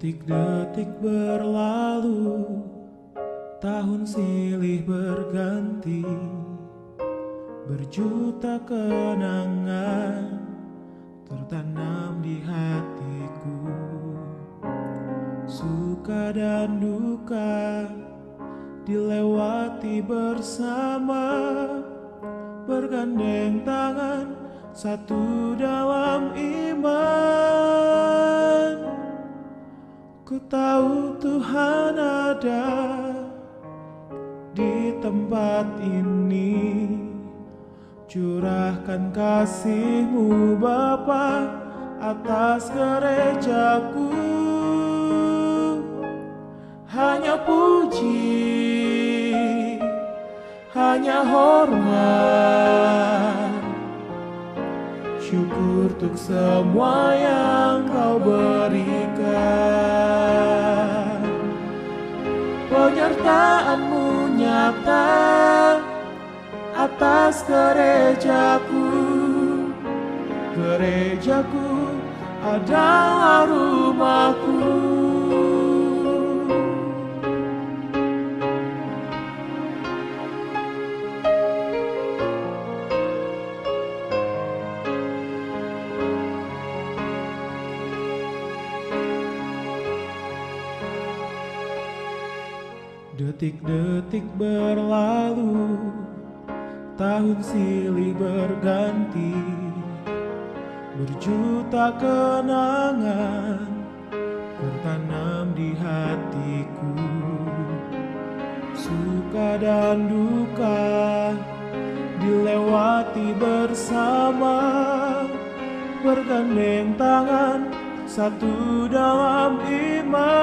Detik-detik berlalu, tahun silih berganti, berjuta kenangan tertanam di hatiku. Suka dan duka dilewati bersama, bergandeng tangan satu dalam iman. Ku tahu Tuhan ada di tempat ini. Curahkan kasih-Mu Bapa atas gerejaku. Hanya puji, hanya hormat, syukur untuk semua yang Kau berikan. Penyertaan-Mu nyata atas gerejaku. Gerejaku adalah rumahku. Detik-detik berlalu, tahun silih berganti, berjuta kenangan tertanam di hatiku. Suka dan duka dilewati bersama, bergandeng tangan satu dalam iman.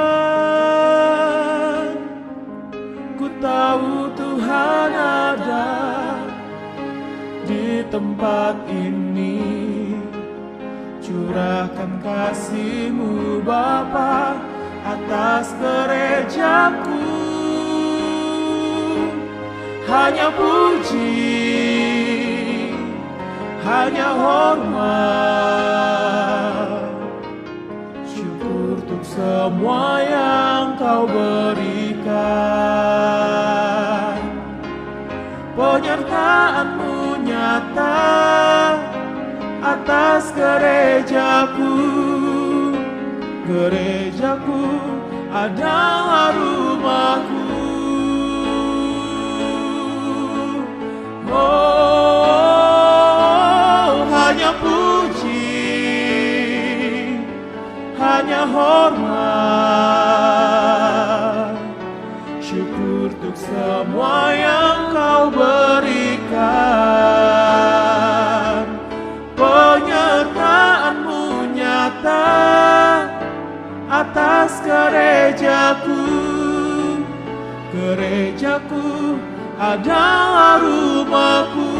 Ku tahu Tuhan ada di tempat ini. Curahkan kasih-Mu Bapa atas gerejaku. Hanya puji, hanya hormat, syukur untuk semua yang Kau berikan. Penyertaan-Mu nyata atas gerejaku. Gerejaku adalah rumahku. Oh, hanya puji, hanya hormat, syukur untuk semua yang Kau berikan. Penyertaan-Mu nyata atas gerejaku. Gerejaku adalah rumahku.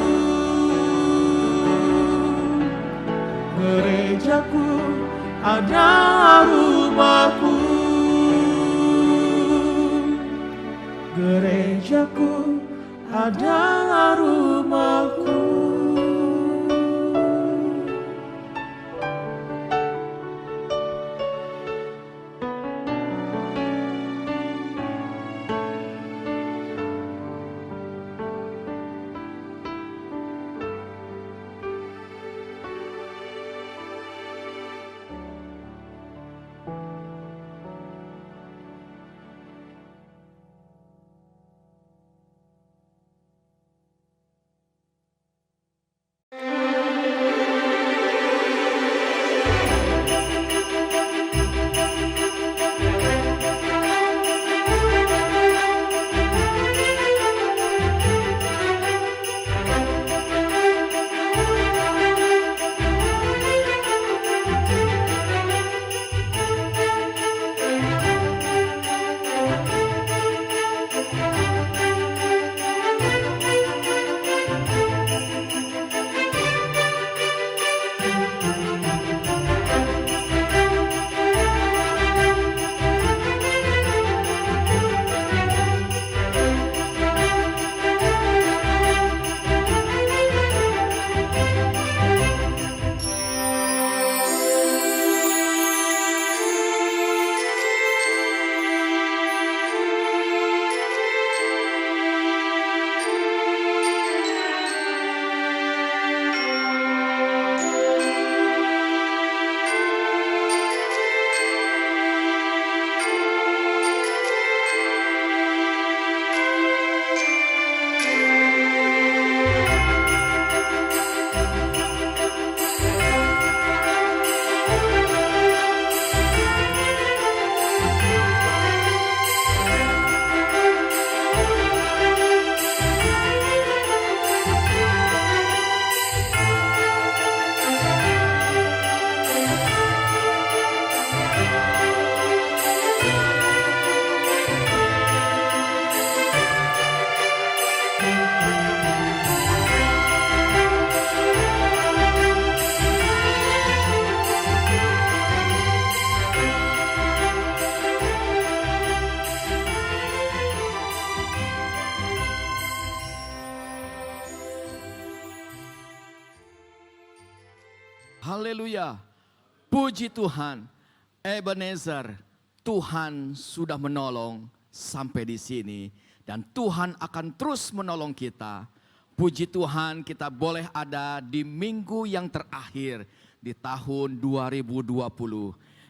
Gerejaku adalah rumahku. Gerejaku adalah rumahku. Haleluya. Puji Tuhan. Ebenezer, Tuhan sudah menolong sampai di sini. Dan Tuhan akan terus menolong kita. Puji Tuhan, kita boleh ada di minggu yang terakhir di tahun 2020.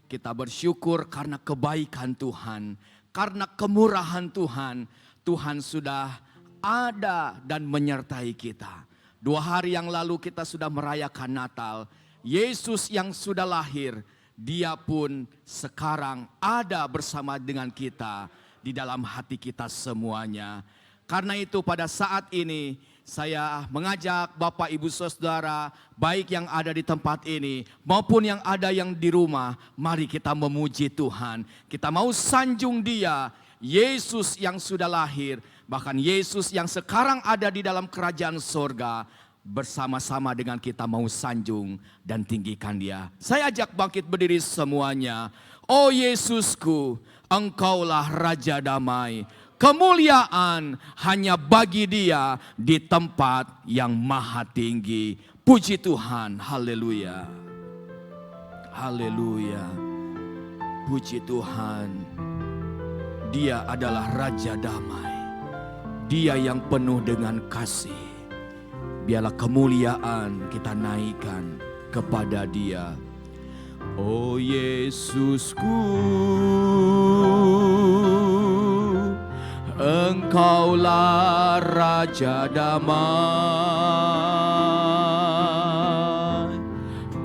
Kita bersyukur karena kebaikan Tuhan, karena kemurahan Tuhan. Tuhan sudah ada dan menyertai kita. 2 hari yang lalu kita sudah merayakan Natal. Yesus yang sudah lahir, Dia pun sekarang ada bersama dengan kita di dalam hati kita semuanya. Karena itu pada saat ini saya mengajak Bapak Ibu Saudara, baik yang ada di tempat ini maupun yang ada yang di rumah, mari kita memuji Tuhan. Kita mau sanjung Dia, Yesus yang sudah lahir, bahkan Yesus yang sekarang ada di dalam kerajaan sorga. Bersama-sama dengan kita mau sanjung dan tinggikan Dia. Saya ajak bangkit berdiri semuanya. Oh Yesusku, Engkaulah Raja Damai. Kemuliaan hanya bagi Dia di tempat yang maha tinggi. Puji Tuhan, haleluya. Haleluya. Puji Tuhan. Dia adalah Raja Damai. Dia yang penuh dengan kasih. Biarlah kemuliaan kita naikkan kepada Dia. Oh Yesusku, Engkaulah Raja Damai.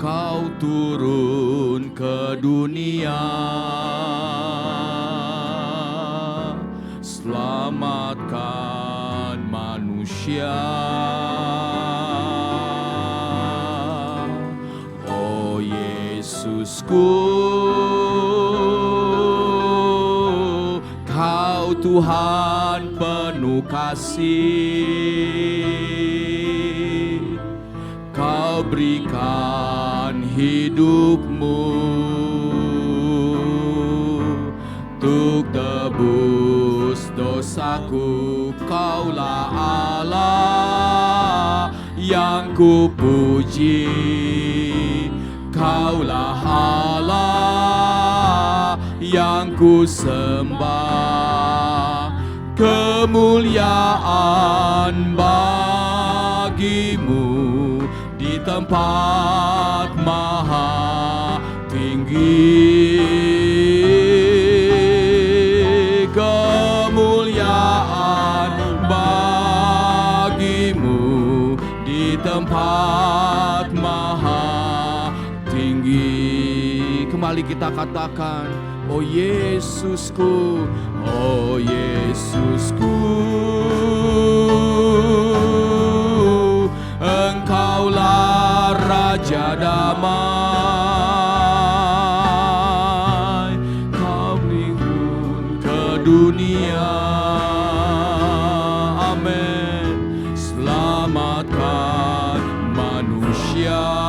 Kau turun ke dunia, selamatkan manusia. Yesusku, Kau Tuhan penuh kasih. Kau berikan hidupmu untuk tebus dosaku. Kaulah Allah yang kupuji. Kaulah Allah yang ku sembah. Kemuliaan bagimu di tempat maha tinggi. Kemuliaan bagimu di tempat maha tinggi. Kembali kita katakan, oh Yesusku, oh Yesusku, Engkaulah Raja Damai. Kau minggun ke dunia, amin. Selamatkan manusia.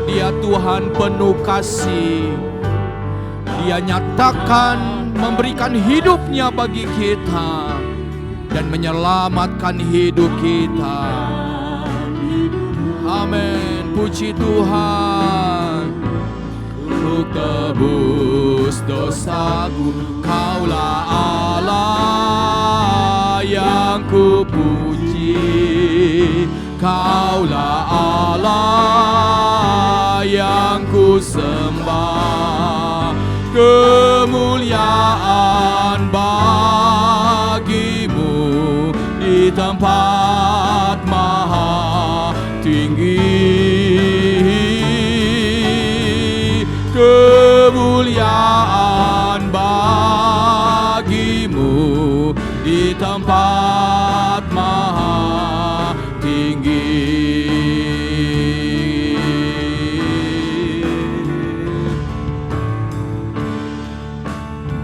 Dia Tuhan penuh kasih. Dia nyatakan memberikan hidupnya bagi kita dan menyelamatkan hidup kita. Amin. Puji Tuhan. Untuk tebus dosaku, Kaulah Allah yang kupuji. Kaulah Allah yang ku sembah. Kemuliaan bagimu di tempat maha tinggi. Kemuliaan bagimu di tempat maha tinggi.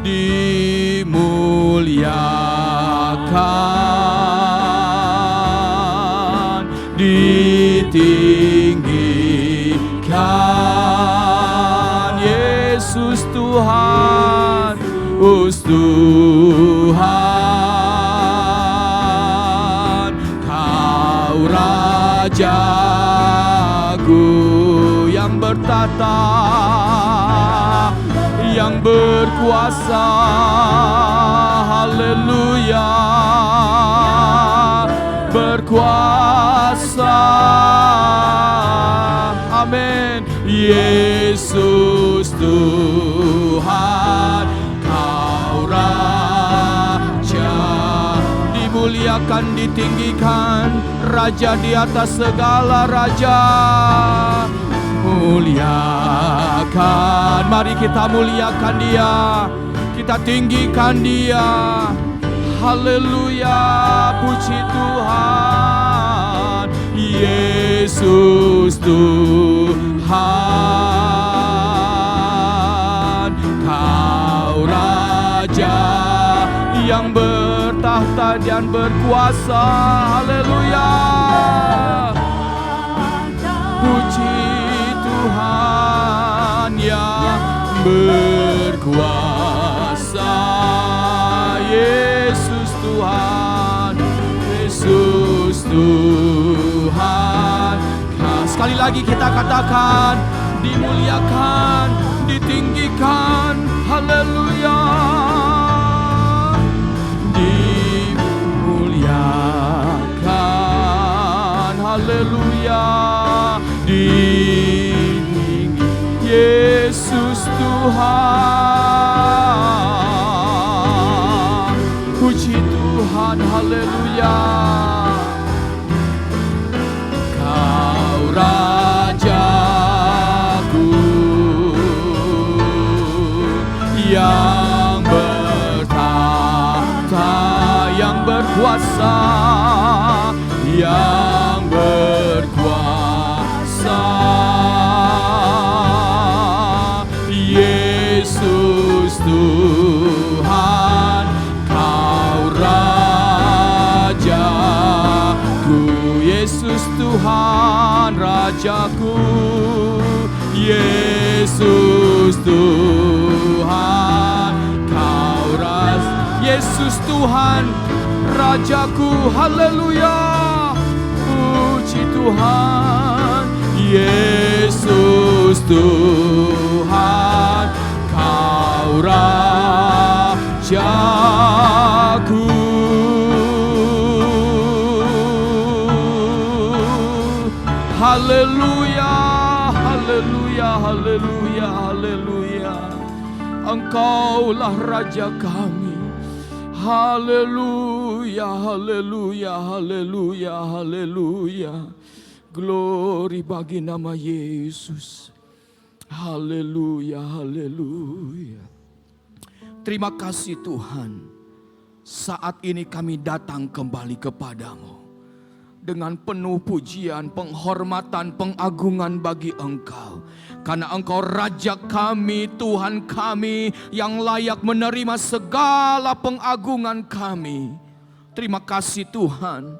Dimuliakan, ditinggikan, Yesus Tuhan, Tuhan. bertata, yang berkuasa. Haleluya, berkuasa. Amin. Yesus Tuhan, Kau Raja, dimuliakan, ditinggikan, Raja di atas segala raja. Muliakan, mari kita muliakan Dia, kita tinggikan Dia. Haleluya, puji Tuhan. Yesus Tuhan, Kau Raja yang bertahta dan berkuasa. Haleluya, puji Tuhan yang berkuasa. Yesus Tuhan, Yesus Tuhan. Nah, sekali lagi kita katakan, dimuliakan, ditinggikan. Haleluya, dimuliakan. Haleluya, ditinggi. Yesus Tuhan, puji Tuhan. Haleluya, Kau Rajaku yang bertahta, yang berkuasa, yang berkuasa. Yesus Tuhan, Kau Rajaku. Yesus Tuhan, Rajaku. Yesus Tuhan, Kau Raja. Yesus Tuhan, Rajaku. Haleluya, puji Tuhan. Yesus Tuhan, Kau Rajaku. Haleluya, haleluya, haleluya, haleluya. Engkaulah Raja kami. Haleluya, haleluya, haleluya, haleluya. Glory bagi nama Yesus. Haleluya, haleluya. Terima kasih Tuhan. Saat ini kami datang kembali kepadamu dengan penuh pujian, penghormatan, pengagungan bagi Engkau. Karena Engkau Raja kami, Tuhan kami yang layak menerima segala pengagungan kami. Terima kasih Tuhan.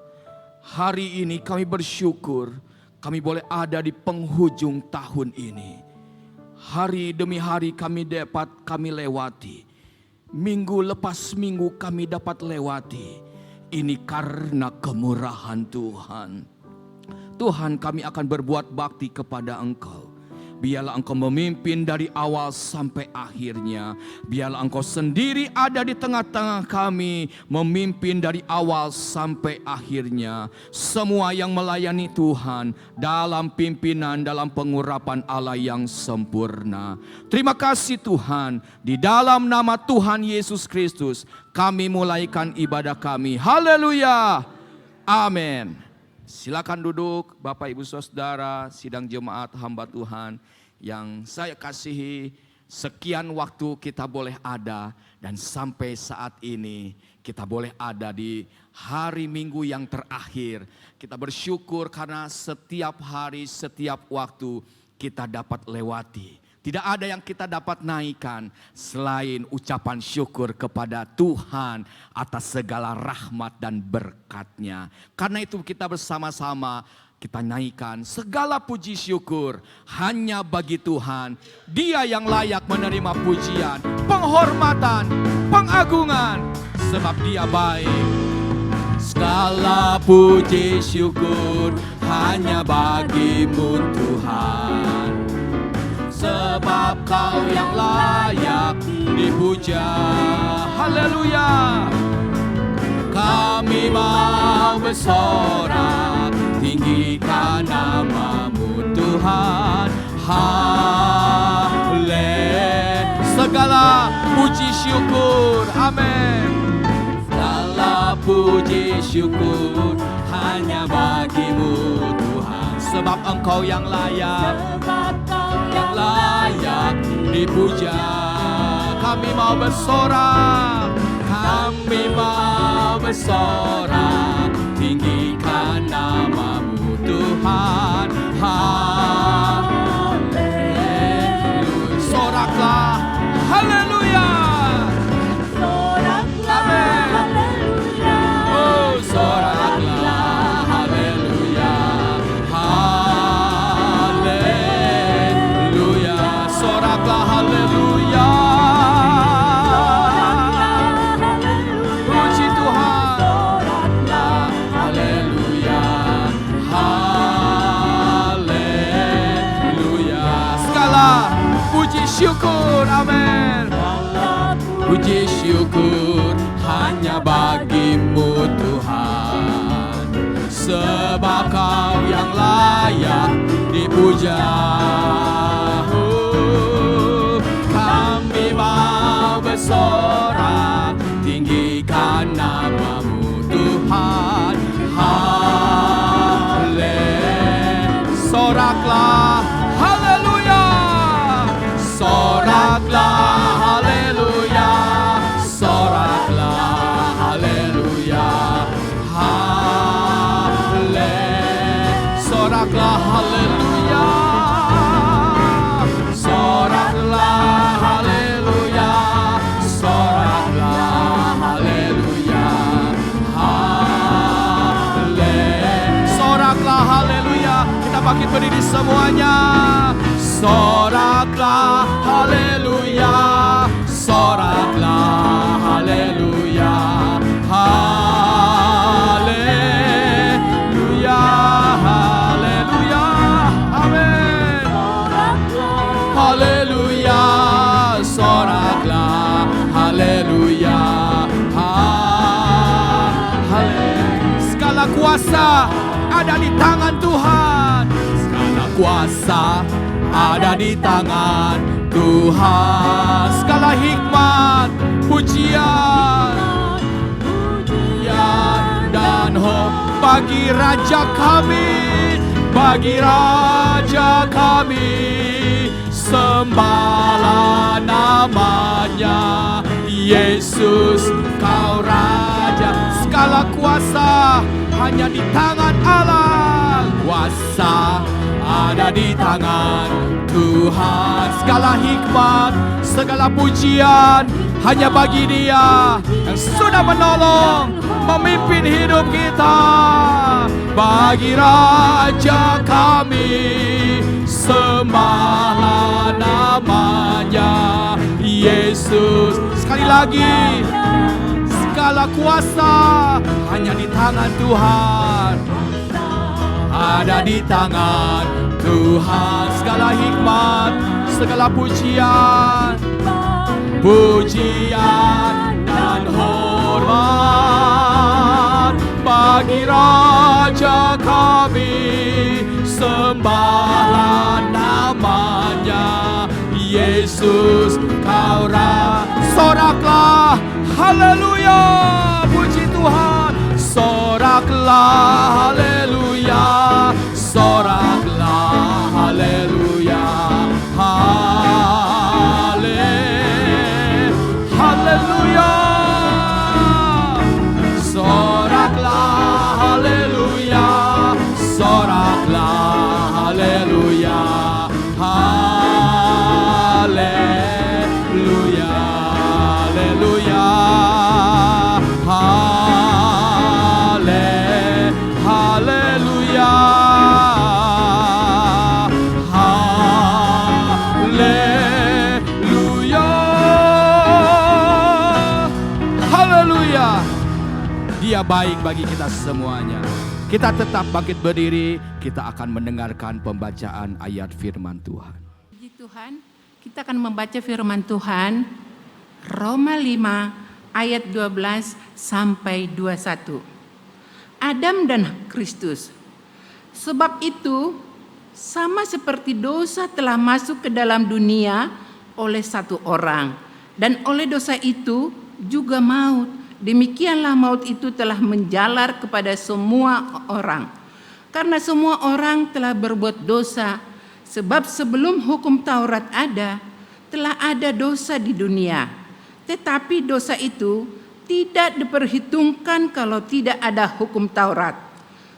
Hari ini kami bersyukur kami boleh ada di penghujung tahun ini. Hari demi hari kami lewati. Minggu lepas minggu kami dapat lewati. Ini karena kemurahan Tuhan. Tuhan, kami akan berbuat bakti kepada Engkau. Biarlah Engkau memimpin dari awal sampai akhirnya. Biarlah Engkau sendiri ada di tengah-tengah kami, memimpin dari awal sampai akhirnya. Semua yang melayani Tuhan dalam pimpinan, dalam pengurapan Allah yang sempurna. Terima kasih Tuhan. Di dalam nama Tuhan Yesus Kristus kami mulaikan ibadah kami. Haleluya. Amin. Silakan duduk Bapak Ibu Saudara, sidang jemaat hamba Tuhan yang saya kasihi. Sekian waktu kita boleh ada dan sampai saat ini kita boleh ada di hari Minggu yang terakhir. Kita bersyukur karena setiap hari, setiap waktu kita dapat lewati. Tidak ada yang kita dapat naikkan selain ucapan syukur kepada Tuhan atas segala rahmat dan berkat-Nya. Karena itu kita bersama-sama kita naikkan segala puji syukur hanya bagi Tuhan. Dia yang layak menerima pujian, penghormatan, pengagungan sebab Dia baik. Segala puji syukur hanya bagi-Mu Tuhan. sebab Kau yang layak dipuja. Haleluya. Kami mau bersorak, tinggikan nama-Mu Tuhan. Segala puji syukur, amin. Segala puji syukur hanya bagi-Mu Tuhan, sebab Engkau yang layak, yang layak dipuja. Kami mau bersorak, kami mau bersorak, tinggikan nama-Mu Tuhan. Haleluya. Soraklah, haleluya. Syukur, amin. Puji syukur hanya bagi-Mu Tuhan, sebab Kau yang layak dipuja. Kami mau bersorak, tinggikan nama-Mu Tuhan. Haleluya. Soraklah, haleluya. Soraklah, haleluya. Soraklah, haleluya. Soraklah, haleluya. Soraklah, haleluya. Soraklah, haleluya. Soraklah, haleluya. Kita bangkit berdiri semuanya. Soraklah, haleluya. Soraklah, haleluya. Haleluya, haleluya, amin. Haleluya, soraklah, haleluya. Segala kuasa ada di tangan Tuhan. Segala kuasa ada di tangan Tuhan. Segala hikmat, pujian dan hope bagi Raja kami, bagi Raja kami. Sembahlah namanya, Yesus Kau Raja. Segala kuasa hanya di tangan Allah. Kuasa ada di tangan Tuhan. Segala hikmat, segala pujian hanya bagi Dia yang sudah menolong, memimpin hidup kita. Bagi Raja kami, sembahlah namanya, Yesus. Sekali lagi, segala kuasa hanya di tangan Tuhan. Ada di tangan Tuhan. Segala hikmat, segala pujian, pujian dan hormat bagi Raja kami. Sembahlah namanya, Yesus Kau Raja. Soraklah, haleluya, puji Tuhan. Soraklah, haleluya. Soraklah, haleluya. Haleluya. Soraklah, haleluya. Soraklah, haleluya. Haleluya. Haleluya. Haleluya. Dia baik bagi kita semuanya. Kita tetap bangkit berdiri, kita akan mendengarkan pembacaan ayat firman Tuhan. Puji Tuhan, kita akan membaca firman Tuhan Roma 5 ayat 12 sampai 21. Adam dan Kristus. Sebab itu sama seperti dosa telah masuk ke dalam dunia oleh satu orang, dan oleh dosa itu juga maut. Demikianlah maut itu telah menjalar kepada semua orang, karena semua orang telah berbuat dosa. Sebab sebelum hukum Taurat ada, telah ada dosa di dunia. Tetapi dosa itu tidak diperhitungkan kalau tidak ada hukum Taurat.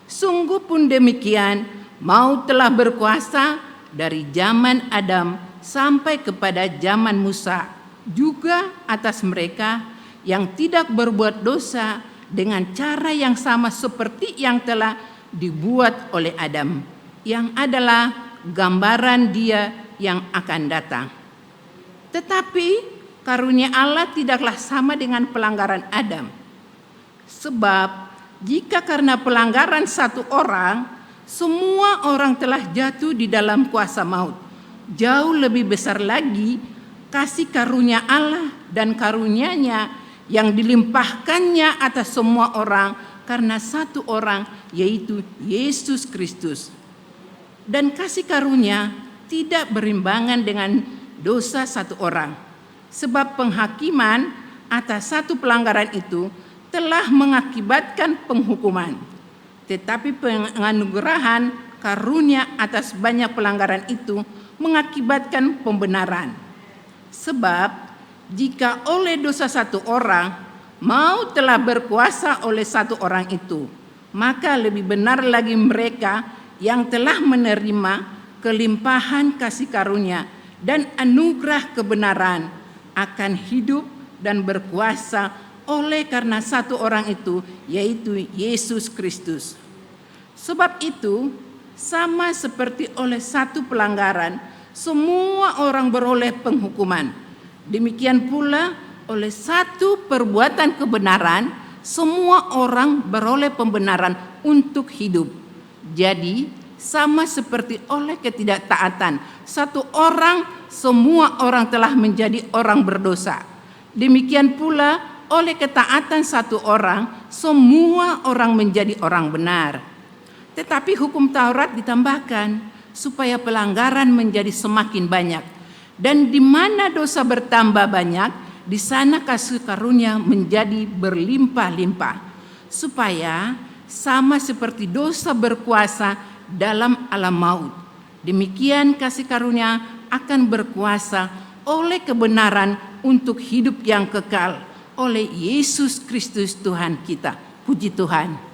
Sungguh pun demikian, maut telah berkuasa dari zaman Adam sampai kepada zaman Musa, juga atas mereka yang tidak berbuat dosa dengan cara yang sama seperti yang telah dibuat oleh Adam, yang adalah gambaran Dia yang akan datang. Tetapi karunia Allah tidaklah sama dengan pelanggaran Adam. Sebab jika karena pelanggaran satu orang, semua orang telah jatuh di dalam kuasa maut, jauh lebih besar lagi kasih karunia Allah dan karunia-Nya yang dilimpahkannya atas semua orang karena satu orang, yaitu Yesus Kristus. Dan kasih karunia tidak berimbangan dengan dosa satu orang, sebab penghakiman atas satu pelanggaran itu telah mengakibatkan penghukuman. Tetapi penganugerahan karunia atas banyak pelanggaran itu mengakibatkan pembenaran. Sebab jika oleh dosa satu orang maut telah berkuasa oleh satu orang itu, maka lebih benar lagi mereka yang telah menerima kelimpahan kasih karunia dan anugerah kebenaran akan hidup dan berkuasa oleh karena satu orang itu, yaitu Yesus Kristus. Sebab itu, sama seperti oleh satu pelanggaran, semua orang beroleh penghukuman. Demikian pula oleh satu perbuatan kebenaran, semua orang beroleh pembenaran untuk hidup. Jadi, sama seperti oleh ketidaktaatan satu orang, semua orang telah menjadi orang berdosa. Demikian pula oleh ketaatan satu orang, semua orang menjadi orang benar. Tetapi hukum Taurat ditambahkan supaya pelanggaran menjadi semakin banyak. Dan di mana dosa bertambah banyak, di sana kasih karunia menjadi berlimpah-limpah. Supaya sama seperti dosa berkuasa dalam alam maut, demikian kasih karunia akan berkuasa oleh kebenaran untuk hidup yang kekal oleh Yesus Kristus Tuhan kita. Puji Tuhan.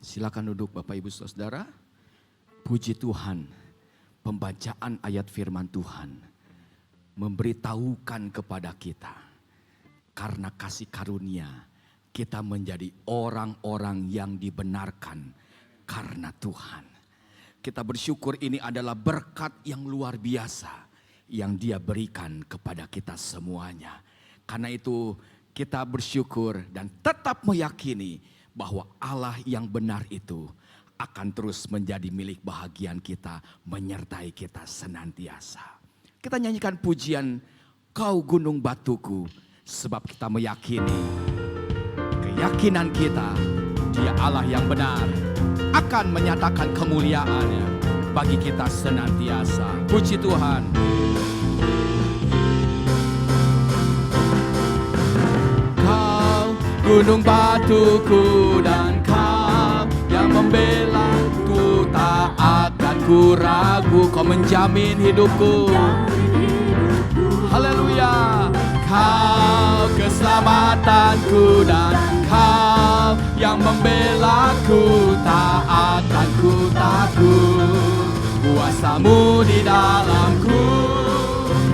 Silakan duduk Bapak Ibu Saudara. Puji Tuhan, pembacaan ayat firman Tuhan memberitahukan kepada kita, karena kasih karunia kita menjadi orang-orang yang dibenarkan karena Tuhan. Kita bersyukur ini adalah berkat yang luar biasa yang Dia berikan kepada kita semuanya. Karena itu kita bersyukur dan tetap meyakini bahwa Allah yang benar itu akan terus menjadi milik bahagian kita, menyertai kita senantiasa. Kita nyanyikan pujian Kau Gunung Batuku, sebab kita meyakini, keyakinan kita, Dia Allah yang benar akan menyatakan kemuliaan-Nya bagi kita senantiasa. Puji Tuhan. Kau gunung batuku dan Kau yang membela ku, tak akan ku ragu, Kau menjamin hidupku. Haleluya. Kau keselamatanku dan Kau yang membelaku, tak akan ku takut. Kuasa-Mu di dalamku,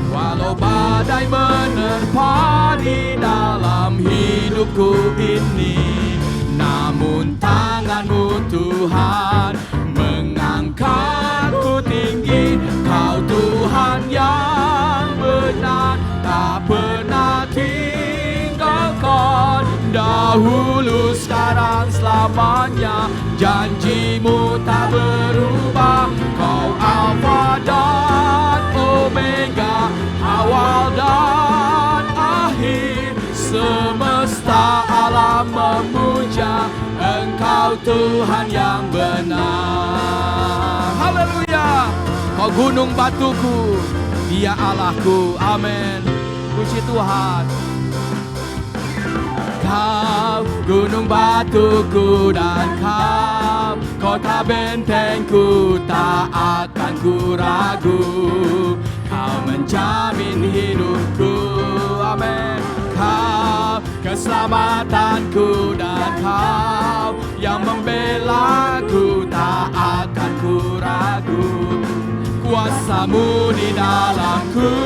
walau badai menerpa di dalam hidupku ini, namun tangan-Mu Tuhan mengangkatku tinggi. Kau Tuhan dahulu, sekarang, selamanya. Janjimu tak berubah. Kau Alfa dan Omega, awal dan akhir. Semesta alam memuja Engkau Tuhan yang benar. Haleluya. Kau gunung batuku, Dia Allahku. Amin. Puji Tuhan. Kau gunung batuku dan kau kota bentengku, tak akan ku ragu. Kau menjamin hidupku. Amin. Kau keselamatanku dan kau yang membelaku, tak akan ku ragu. Kuasamu di dalamku,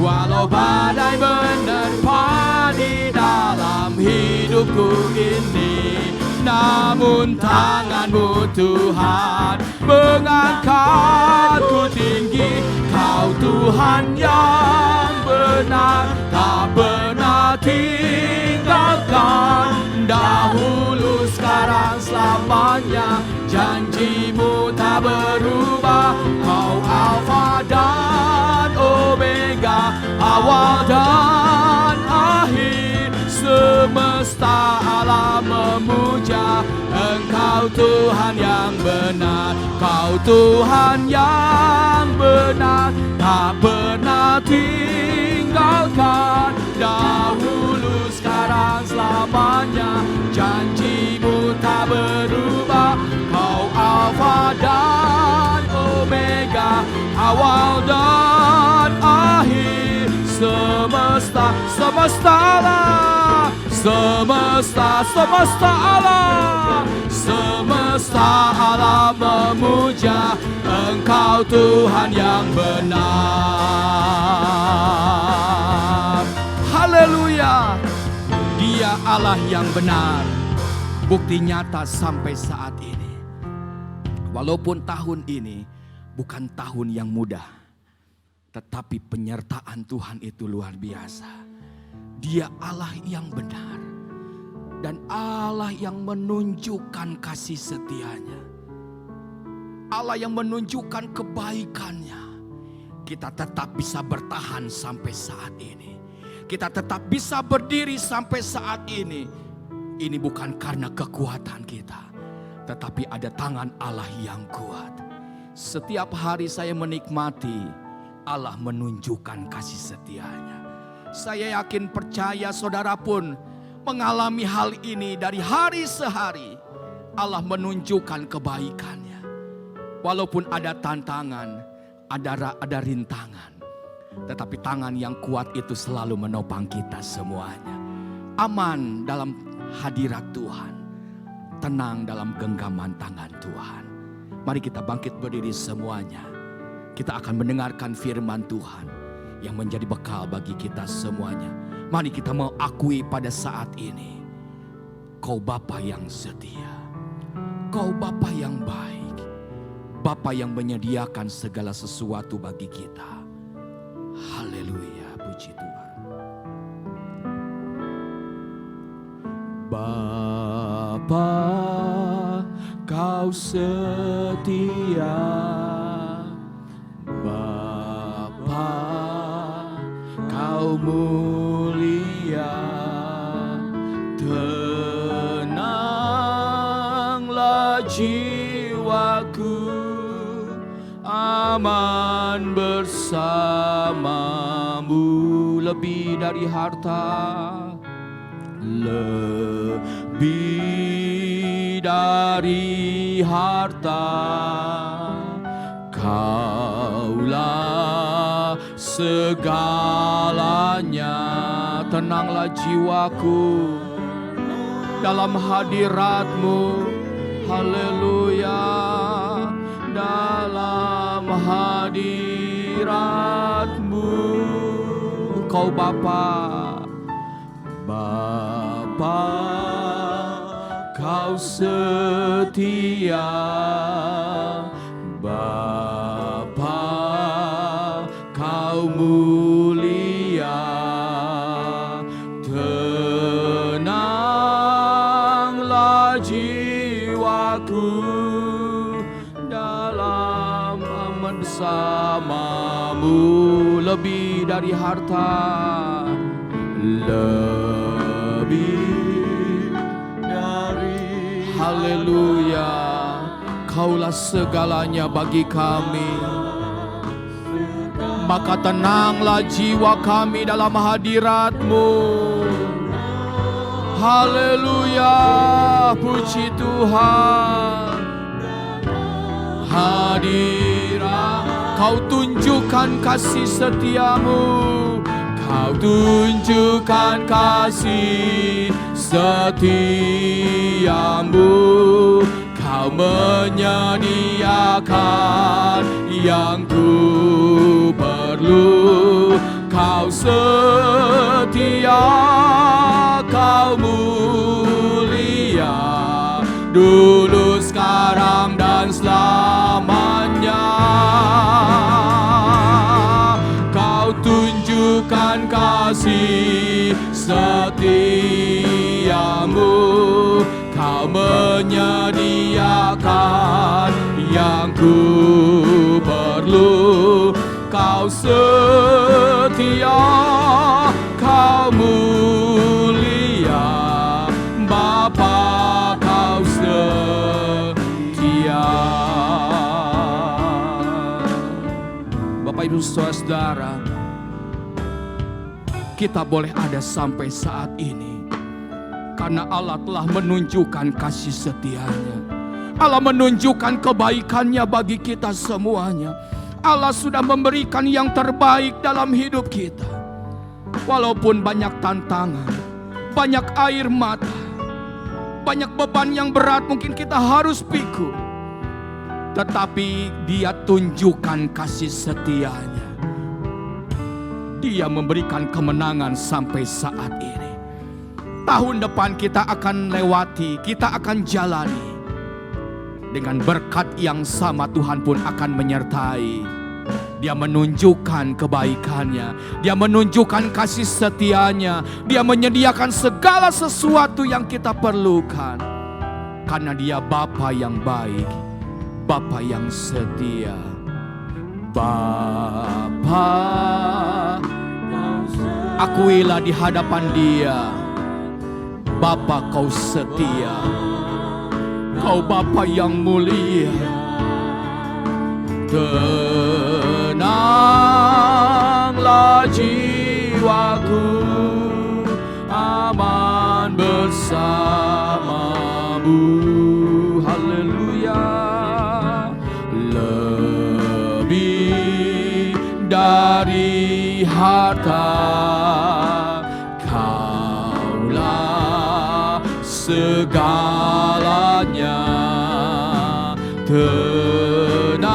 walau badai menerpa di dalam hidupku ini. Namun tanganmu Tuhan mengangkatku tinggi. Kau Tuhan yang benar, tak pernah tinggalkan. Dahulu, sekarang, selamanya. Janjimu tak berubah. Kau Alfa dan Omega, awal dan akhir. Semesta alam memuja Engkau Tuhan yang benar. Kau Tuhan yang benar, tak pernah tinggalkan. Dahulu, sekarang, selamanya. Janjimu tak berubah. Kau Alfa dan Omega, awal dan akhir. Semesta Allah, semesta Allah, semesta alam memuja Engkau Tuhan yang benar. Haleluya. Dia Allah yang benar. Bukti nyata sampai saat ini. Walaupun tahun ini bukan tahun yang mudah, tetapi penyertaan Tuhan itu luar biasa. Dia Allah yang benar dan Allah yang menunjukkan kasih setianya. Allah yang menunjukkan kebaikannya. Kita tetap bisa bertahan sampai saat ini. Kita tetap bisa berdiri sampai saat ini. Ini bukan karena kekuatan kita, tetapi ada tangan Allah yang kuat. Setiap hari saya menikmati Allah menunjukkan kasih setianya. Saya yakin percaya saudara pun mengalami hal ini dari hari sehari. Allah menunjukkan kebaikannya. Walaupun ada tantangan, ada rintangan, tetapi tangan yang kuat itu selalu menopang kita semuanya. Aman dalam hadirat Tuhan, tenang dalam genggaman tangan Tuhan. Mari kita bangkit berdiri semuanya. Kita akan mendengarkan firman Tuhan yang menjadi bekal bagi kita semuanya. Mari kita mengakui pada saat ini, Kau Bapa yang setia, Kau Bapa yang baik, Bapa yang menyediakan segala sesuatu bagi kita. Haleluya, puji Tuhan. Bapa, Kau setia. Bapa, Kau mulia. Tenanglah jiwaku, aman bersamamu. Lebih dari harta, lebih dari harta, Kaulah segalanya. Tenanglah jiwaku dalam hadirat-Mu. Haleluya. Dalam hadirat-Mu, Kau Bapa, Bapa, Kau setia. Bapa, Kau mulia. Tenang dalam aman bersamamu, lebih dari harta, lebih dari haleluya. Kaulah segalanya bagi kami, maka tenanglah jiwa kami dalam hadirat-Mu. Haleluya, puji Tuhan. Hadirat, Kau tunjukkan kasih setiamu, Kau tunjukkan kasih setiamu. Kau menyediakan yang ku perlu. Kau setia, Kau mulia, dulu, sekarang, dan selamanya. Kau tunjukkan kasih setiamu. Kau menyediakan yang ku perlu. Kau setia, Kau mulia, Bapa, Kau setia. Bapak, Ibu, Saudara, kita boleh ada sampai saat ini karena Allah telah menunjukkan kasih setianya. Allah menunjukkan kebaikannya bagi kita semuanya. Allah sudah memberikan yang terbaik dalam hidup kita. Walaupun banyak tantangan, banyak air mata, banyak beban yang berat mungkin kita harus pikul, tetapi Dia tunjukkan kasih setianya. Dia memberikan kemenangan sampai saat ini. Tahun depan kita akan lewati, kita akan jalani dengan berkat yang sama. Tuhan pun akan menyertai. Dia menunjukkan kebaikannya, Dia menunjukkan kasih setianya, Dia menyediakan segala sesuatu yang kita perlukan. Karena Dia Bapa yang baik, Bapa yang setia. Bapa, akuilah di hadapan Dia, Bapa, Kau setia, Kau Bapa yang mulia. Tenanglah jiwaku, aman bersamamu. Haleluya. Lebih dari harta, Kaulah segalanya. Tenanglah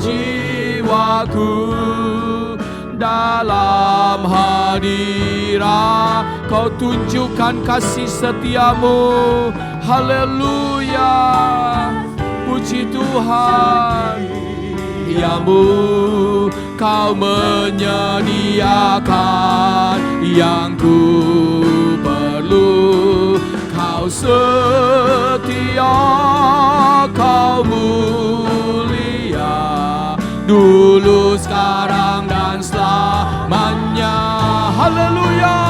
jiwaku, dalam hadirat Kau tunjukkan kasih setiamu. Haleluya, puji Tuhan. Setiamu, Kau menyediakan yang ku perlu. Kau setia, Kau mulia, dulu, sekarang, dan selamanya. Haleluya.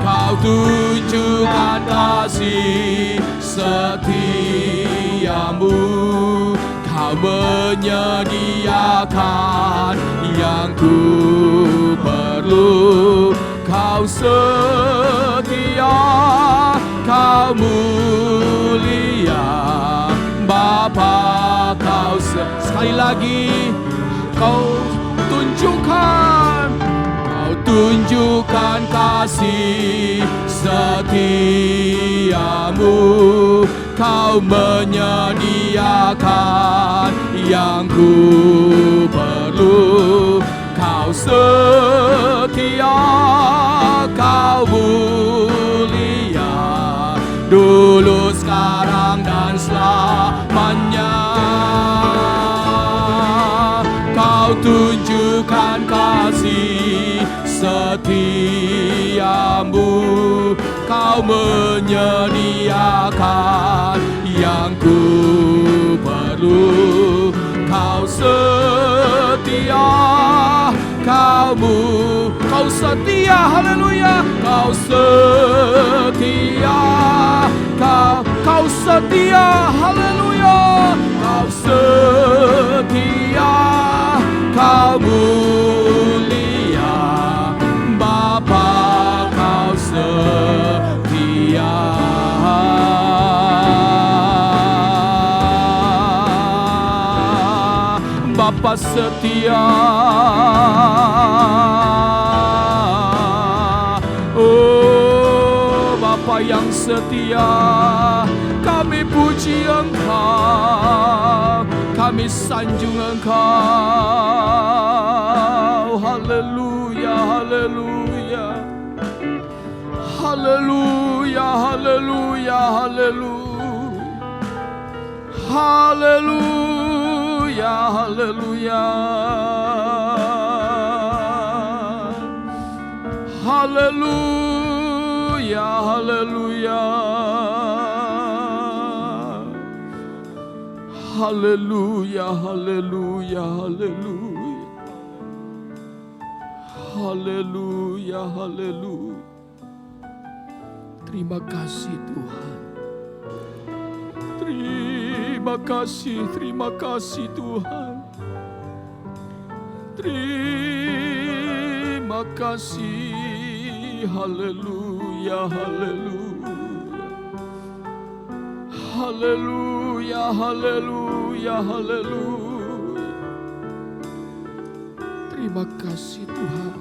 Kau tunjukkan kasih setiamu. Kau menyediakan yang ku perlu. Kau setia, Kau mulia, Bapa, Kau sekali lagi Kau tunjukkan kasih setiamu. Kau menyediakan yang ku perlu. Kau setia, Kau mulia, dulu, sekarang, dan selamanya. Kau tunjukkan kasih setiamu. Kau menyediakan yang ku perlu. Kau setia, Kau setia, haleluya. Kau setia, Kau setia, haleluya. Kau setia, Kau mulia, Bapa, Kau setia. Bapa setia, oh Bapa yang setia, kami puji Engkau, kami sanjung Engkau. Haleluya, haleluya, haleluya, haleluya, haleluya, haleluya, haleluya, haleluya, haleluya, haleluya, haleluya, haleluya, haleluya, haleluya. Terima kasih Tuhan. Terima kasih Tuhan. Terima kasih, haleluya, haleluya, haleluya, haleluya, haleluya. Terima kasih Tuhan.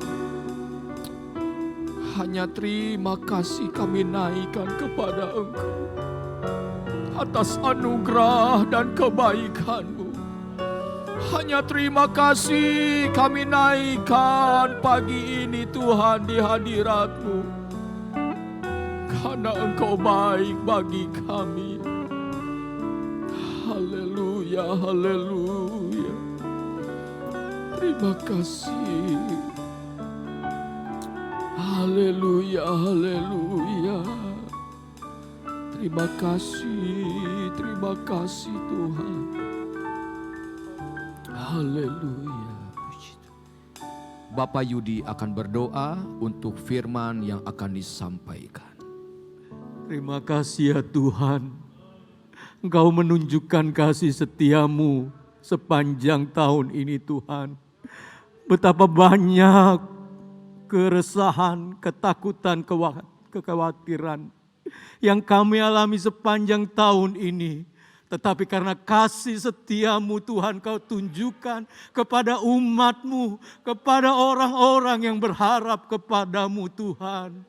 Hanya terima kasih kami naikkan kepada Engkau atas anugerah dan kebaikan-Mu. Hanya terima kasih kami naikkan pagi ini Tuhan di hadirat-Mu, karena Engkau baik bagi kami. Haleluya, haleluya. Terima kasih. Haleluya, haleluya. Terima kasih Tuhan. Haleluya. Bapak Yudi akan berdoa untuk firman yang akan disampaikan. Terima kasih ya Tuhan. Engkau menunjukkan kasih setiamu sepanjang tahun ini Tuhan. Betapa banyak keresahan, ketakutan, kekhawatiran yang kami alami sepanjang tahun ini. Tetapi karena kasih setiamu Tuhan, Kau tunjukkan kepada umat-Mu, kepada orang-orang yang berharap kepadamu Tuhan.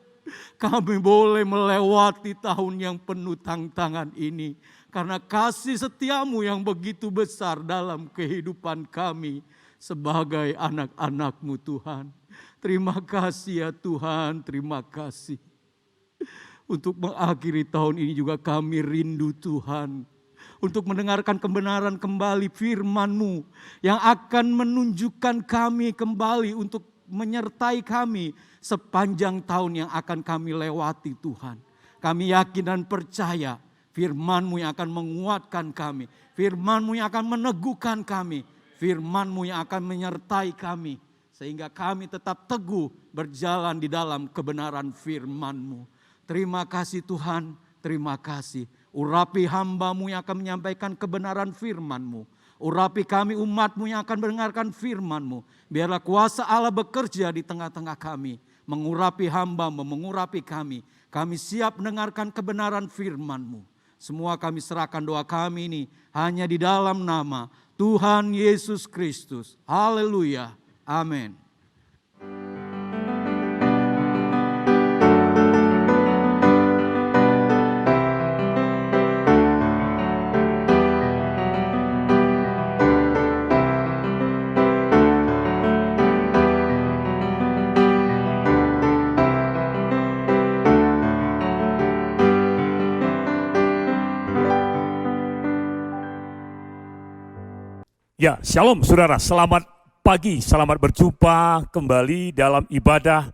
Kami boleh melewati tahun yang penuh tantangan ini. Karena kasih setiamu yang begitu besar dalam kehidupan kami sebagai anak-anak-Mu Tuhan. Terima kasih ya Tuhan, terima kasih. Untuk mengakhiri tahun ini juga kami rindu Tuhan. Untuk mendengarkan kebenaran kembali firman-Mu yang akan menunjukkan kami kembali untuk menyertai kami sepanjang tahun yang akan kami lewati Tuhan. Kami yakin dan percaya firman-Mu yang akan menguatkan kami. Firman-Mu yang akan meneguhkan kami. Firman-Mu yang akan menyertai kami. Sehingga kami tetap teguh berjalan di dalam kebenaran firman-Mu. Terima kasih Tuhan, terima kasih. Urapi hamba-Mu yang akan menyampaikan kebenaran firman-Mu. Urapi kami umat-Mu yang akan mendengarkan firman-Mu. Biarlah kuasa Allah bekerja di tengah-tengah kami. Mengurapi hamba-Mu, mengurapi kami. Kami siap mendengarkan kebenaran firman-Mu. Semua kami serahkan doa kami ini hanya di dalam nama Tuhan Yesus Kristus. Haleluya. Amin. Ya, shalom saudara, selamat pagi, selamat berjumpa kembali dalam ibadah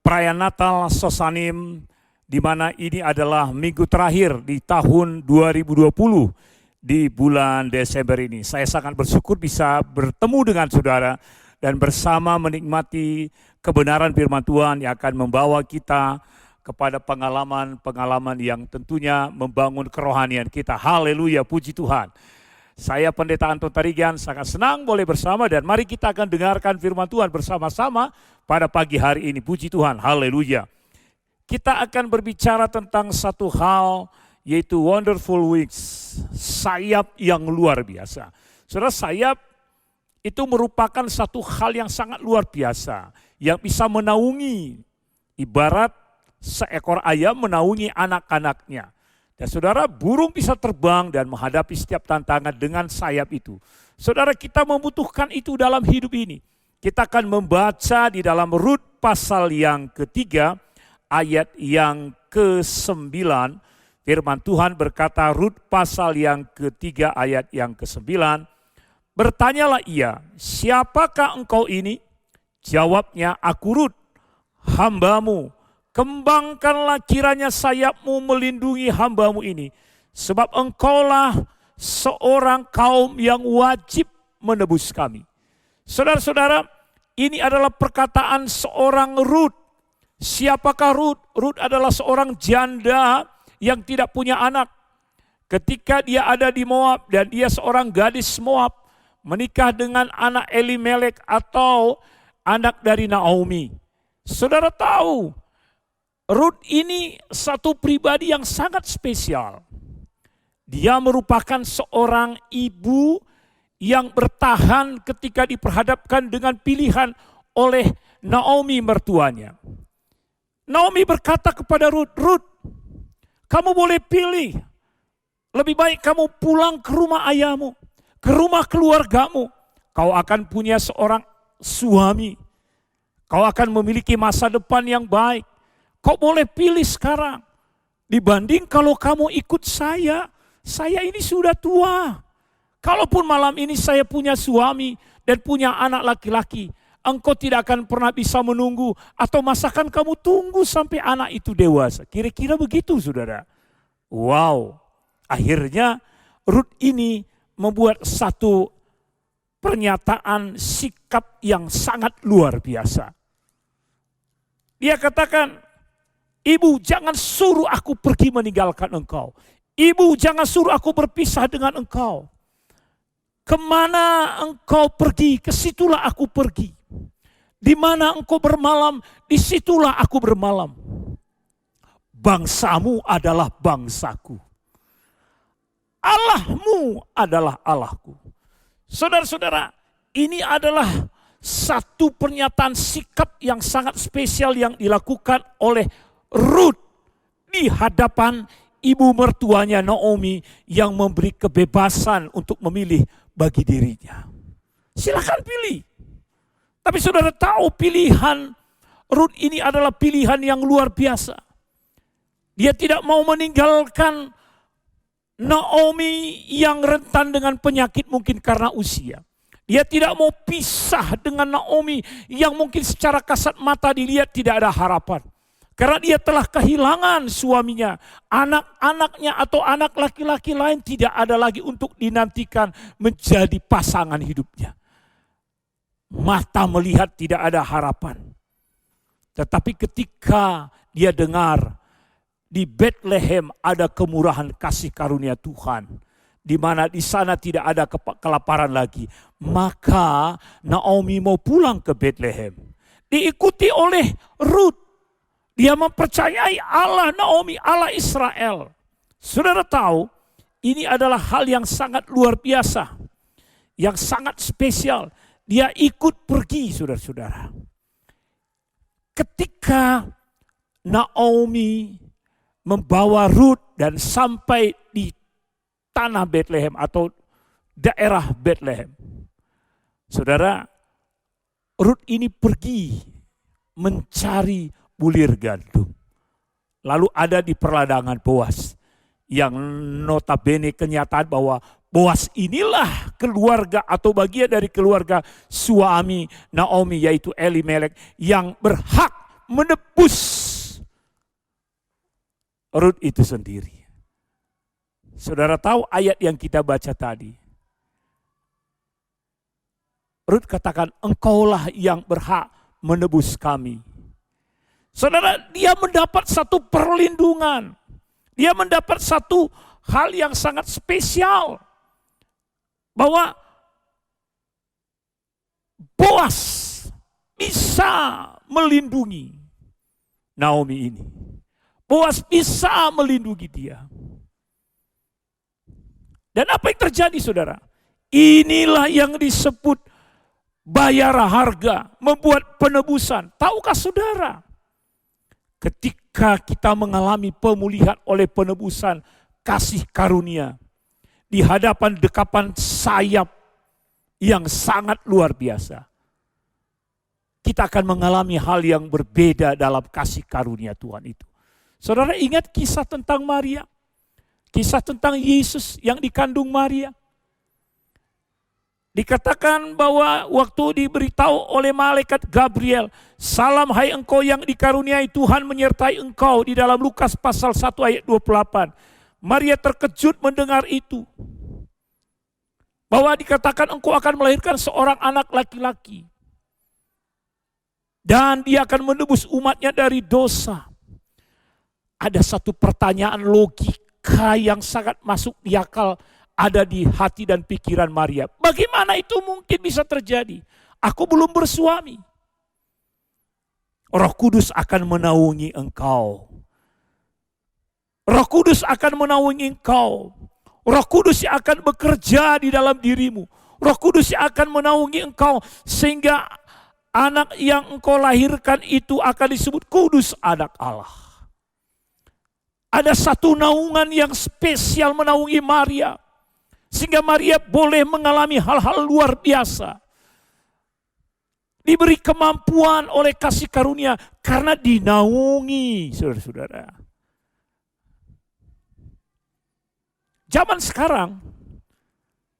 perayaan Natal Sosanim di mana ini adalah minggu terakhir di tahun 2020 di bulan Desember ini. Saya sangat bersyukur bisa bertemu dengan saudara dan bersama menikmati kebenaran firman Tuhan yang akan membawa kita kepada pengalaman-pengalaman yang tentunya membangun kerohanian kita. Haleluya, puji Tuhan. Saya Pendeta Anton Tarigan sangat senang boleh bersama dan mari kita akan dengarkan firman Tuhan bersama-sama pada pagi hari ini. Puji Tuhan, haleluya. Kita akan berbicara tentang satu hal yaitu wonderful wings, sayap yang luar biasa. Saudara, sayap itu merupakan satu hal yang sangat luar biasa yang bisa menaungi, ibarat seekor ayam menaungi anak-anaknya. Dan saudara, burung bisa terbang dan menghadapi setiap tantangan dengan sayap itu. Saudara, kita membutuhkan itu dalam hidup ini. Kita akan membaca di dalam Rut pasal yang ketiga, ayat yang ke-9. Firman Tuhan berkata, Rut pasal yang ketiga ayat yang ke-9. Bertanyalah ia, siapakah engkau ini? Jawabnya, aku Rut, hambamu. Kembangkanlah kiranya sayapmu melindungi hambamu ini. Sebab engkaulah seorang kaum yang wajib menebus kami. Saudara-saudara, ini adalah perkataan seorang Rut. Siapakah Rut? Rut adalah seorang janda yang tidak punya anak. Ketika dia ada di Moab dan dia seorang gadis Moab, menikah dengan anak Elimelek atau anak dari Naomi. Saudara tahu, Rut ini satu pribadi yang sangat spesial. Dia merupakan seorang ibu yang bertahan ketika diperhadapkan dengan pilihan oleh Naomi mertuanya. Naomi berkata kepada Rut, Rut, kamu boleh pilih. Lebih baik kamu pulang ke rumah ayahmu, ke rumah keluargamu. Kau akan punya seorang suami. Kau akan memiliki masa depan yang baik. Kau boleh pilih sekarang. Dibanding kalau kamu ikut saya ini sudah tua. Kalaupun malam ini saya punya suami dan punya anak laki-laki, engkau tidak akan pernah bisa menunggu atau masakan kamu tunggu sampai anak itu dewasa. Kira-kira begitu, saudara. Wow, akhirnya Rut ini membuat satu pernyataan sikap yang sangat luar biasa. Dia katakan, Ibu, jangan suruh aku pergi meninggalkan engkau. Ibu, jangan suruh aku berpisah dengan engkau. Kemana engkau pergi, kesitulah aku pergi. Di mana engkau bermalam, disitulah aku bermalam. Bangsamu adalah bangsaku. Allahmu adalah Allahku. Saudara-saudara, ini adalah satu pernyataan sikap yang sangat spesial yang dilakukan oleh Rut di hadapan ibu mertuanya Naomi yang memberi kebebasan untuk memilih bagi dirinya. Silakan pilih. Tapi saudara tahu pilihan Rut ini adalah pilihan yang luar biasa. Dia tidak mau meninggalkan Naomi yang rentan dengan penyakit mungkin karena usia. Dia tidak mau pisah dengan Naomi yang mungkin secara kasat mata dilihat tidak ada harapan. Karena dia telah kehilangan suaminya, anak-anaknya atau anak laki-laki lain tidak ada lagi untuk dinantikan menjadi pasangan hidupnya. Mata melihat tidak ada harapan. Tetapi ketika dia dengar di Bethlehem ada kemurahan kasih karunia Tuhan, di mana di sana tidak ada kelaparan lagi, maka Naomi mau pulang ke Bethlehem. Diikuti oleh Rut. Dia mempercayai Allah Naomi, Allah Israel. Saudara tahu, ini adalah hal yang sangat luar biasa. Yang sangat spesial. Dia ikut pergi, saudara-saudara. Ketika Naomi membawa Rut dan sampai di tanah Bethlehem atau daerah Bethlehem. Saudara, Rut ini pergi mencari bulir gandum. Lalu ada di perladangan Boas. Yang notabene kenyataan bahwa Boas inilah keluarga atau bagian dari keluarga suami Naomi yaitu Elimelek yang berhak menebus Rut itu sendiri. Saudara tahu ayat yang kita baca tadi. Rut katakan, engkaulah yang berhak menebus kami. Saudara, dia mendapat satu perlindungan. Dia mendapat satu hal yang sangat spesial. Bahwa Boas bisa melindungi Naomi ini. Boas bisa melindungi dia. Dan apa yang terjadi, saudara? Inilah yang disebut bayar harga, membuat penebusan. Tahukah saudara? Ketika kita mengalami pemulihan oleh penebusan kasih karunia, di hadapan dekapan sayap yang sangat luar biasa, kita akan mengalami hal yang berbeda dalam kasih karunia Tuhan itu. Saudara ingat kisah tentang Maria? Kisah tentang Yesus yang dikandung Maria. Dikatakan bahwa waktu diberitahu oleh malaikat Gabriel, salam hai engkau yang dikaruniai Tuhan menyertai engkau, di dalam Lukas pasal 1 ayat 28. Maria terkejut mendengar itu. Bahwa dikatakan engkau akan melahirkan seorang anak laki-laki. Dan dia akan menebus umatnya dari dosa. Ada satu pertanyaan logika yang sangat masuk di akal, ada di hati dan pikiran Maria. Bagaimana itu mungkin bisa terjadi? Aku belum bersuami. Roh Kudus akan menaungi engkau. Roh Kudus akan menaungi engkau. Roh Kudus yang akan bekerja di dalam dirimu. Roh Kudus yang akan menaungi engkau. Sehingga anak yang engkau lahirkan itu akan disebut kudus, anak Allah. Ada satu naungan yang spesial menaungi Maria. Sehingga Maria boleh mengalami hal-hal luar biasa. Diberi kemampuan oleh kasih karunia karena dinaungi, saudara-saudara. Zaman sekarang,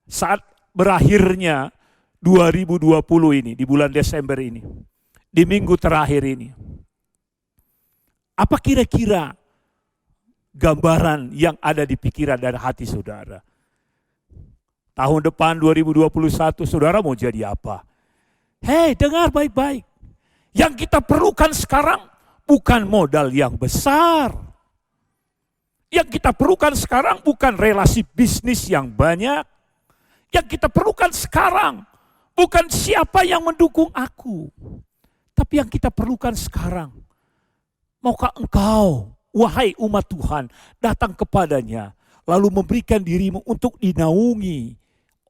saat berakhirnya 2020 ini, di bulan Desember ini, di minggu terakhir ini, apa kira-kira gambaran yang ada di pikiran dan hati saudara? Tahun depan 2021 saudara mau jadi apa? Hei, dengar baik-baik. Yang kita perlukan sekarang bukan modal yang besar. Yang kita perlukan sekarang bukan relasi bisnis yang banyak. Yang kita perlukan sekarang bukan siapa yang mendukung aku. Tapi yang kita perlukan sekarang, maukah engkau, wahai umat Tuhan, datang kepadanya, lalu memberikan dirimu untuk dinaungi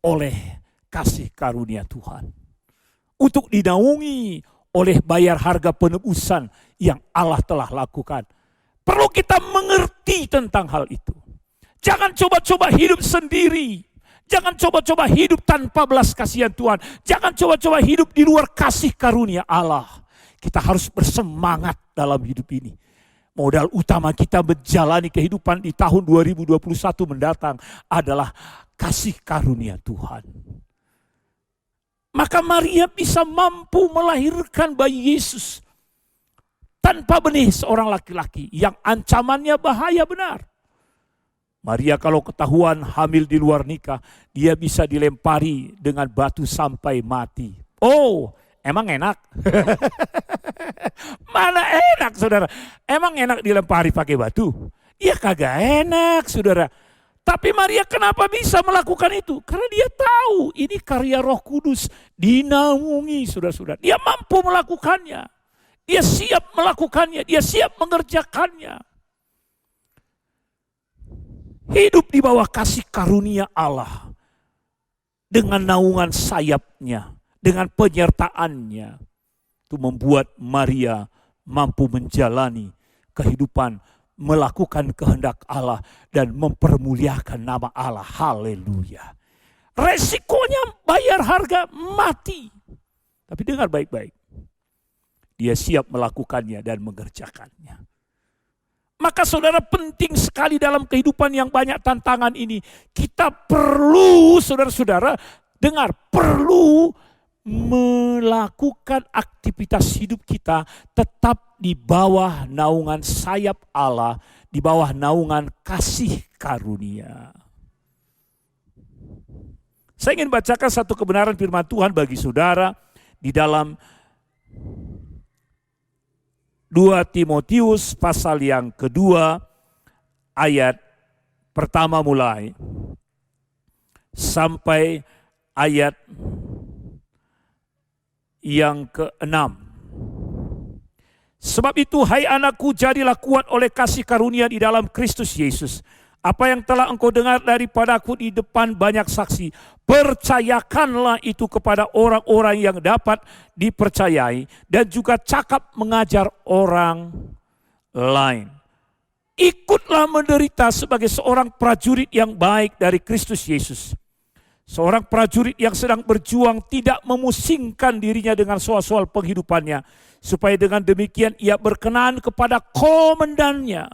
oleh kasih karunia Tuhan. Untuk dinaungi oleh bayar harga penebusan yang Allah telah lakukan. Perlu kita mengerti tentang hal itu. Jangan coba-coba hidup sendiri. Jangan coba-coba hidup tanpa belas kasihan Tuhan. Jangan coba-coba hidup di luar kasih karunia Allah. Kita harus bersemangat dalam hidup ini. Modal utama kita menjalani kehidupan di tahun 2021 mendatang adalah kasih karunia Tuhan. Maka Maria bisa mampu melahirkan bayi Yesus tanpa benih seorang laki-laki yang ancamannya bahaya benar. Maria kalau ketahuan hamil di luar nikah, dia bisa dilempari dengan batu sampai mati. Oh, emang enak? Mana enak, saudara? Emang enak dilempari pakai batu? Ya kagak enak, saudara. Tapi Maria kenapa bisa melakukan itu? Karena dia tahu ini karya Roh Kudus, dinaungi, saudara-saudara. Dia mampu melakukannya. Dia siap melakukannya, dia siap mengerjakannya. Hidup di bawah kasih karunia Allah. Dengan naungan sayapnya, dengan penyertaannya. Itu membuat Maria mampu menjalani kehidupan, melakukan kehendak Allah dan mempermuliakan nama Allah. Haleluya. Resikonya bayar harga mati. Tapi dengar baik-baik. Dia siap melakukannya dan mengerjakannya. Maka saudara, penting sekali dalam kehidupan yang banyak tantangan ini. Kita perlu, saudara-saudara, dengar, perlu melakukan aktivitas hidup kita tetap di bawah naungan sayap Allah, di bawah naungan kasih karunia. Saya ingin bacakan satu kebenaran firman Tuhan bagi saudara di dalam 2 Timotius pasal yang kedua ayat pertama mulai sampai ayat yang ke-6. Sebab itu, hai anakku, jadilah kuat oleh kasih karunia di dalam Kristus Yesus. Apa yang telah engkau dengar daripadaku di depan banyak saksi, percayakanlah itu kepada orang-orang yang dapat dipercayai dan juga cakap mengajar orang lain. Ikutlah menderita sebagai seorang prajurit yang baik dari Kristus Yesus. Seorang prajurit yang sedang berjuang tidak memusingkan dirinya dengan soal-soal penghidupannya, supaya dengan demikian ia berkenan kepada komandannya.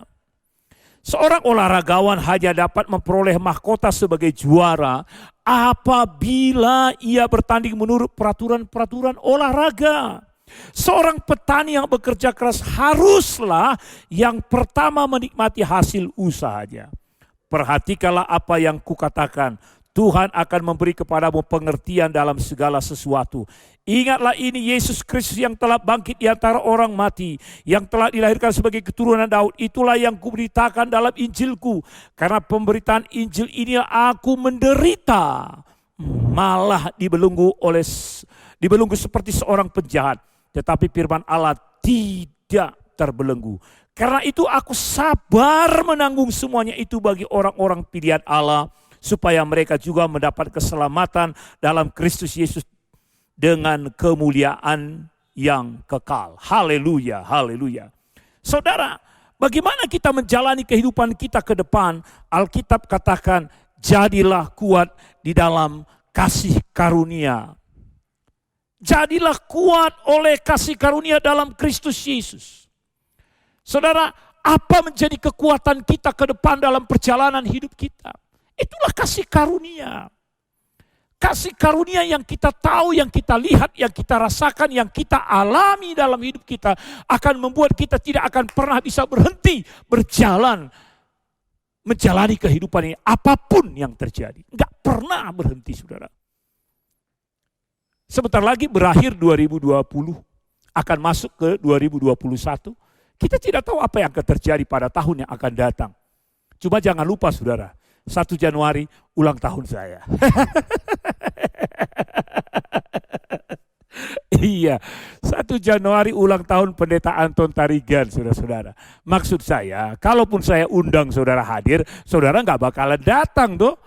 Seorang olahragawan hanya dapat memperoleh mahkota sebagai juara apabila ia bertanding menurut peraturan-peraturan olahraga. Seorang petani yang bekerja keras haruslah yang pertama menikmati hasil usahanya. Perhatikanlah apa yang kukatakan. Tuhan akan memberi kepadamu pengertian dalam segala sesuatu. Ingatlah ini, Yesus Kristus yang telah bangkit di antara orang mati, yang telah dilahirkan sebagai keturunan Daud, itulah yang kuberitakan dalam Injilku. Karena pemberitaan Injil ini aku menderita, malah dibelenggu seperti seorang penjahat. Tetapi firman Allah tidak terbelenggu. Karena itu aku sabar menanggung semuanya itu bagi orang-orang pilihan Allah, supaya mereka juga mendapat keselamatan dalam Kristus Yesus dengan kemuliaan yang kekal. Haleluya, haleluya. Saudara, bagaimana kita menjalani kehidupan kita ke depan? Alkitab katakan, jadilah kuat di dalam kasih karunia. Jadilah kuat oleh kasih karunia dalam Kristus Yesus. Saudara, apa menjadi kekuatan kita ke depan dalam perjalanan hidup kita? Itulah kasih karunia. Kasih karunia yang kita tahu, yang kita lihat, yang kita rasakan, yang kita alami dalam hidup kita akan membuat kita tidak akan pernah bisa berhenti berjalan menjalani kehidupan ini apapun yang terjadi. Enggak pernah berhenti, saudara. Sebentar lagi berakhir 2020, akan masuk ke 2021. Kita tidak tahu apa yang akan terjadi pada tahun yang akan datang. Cuma jangan lupa, saudara, 1 Januari ulang tahun saya. Iya, 1 Januari ulang tahun Pendeta Anton Tarigan, saudara-saudara. Maksud saya, kalaupun saya undang saudara hadir, saudara nggak bakalan datang tuh.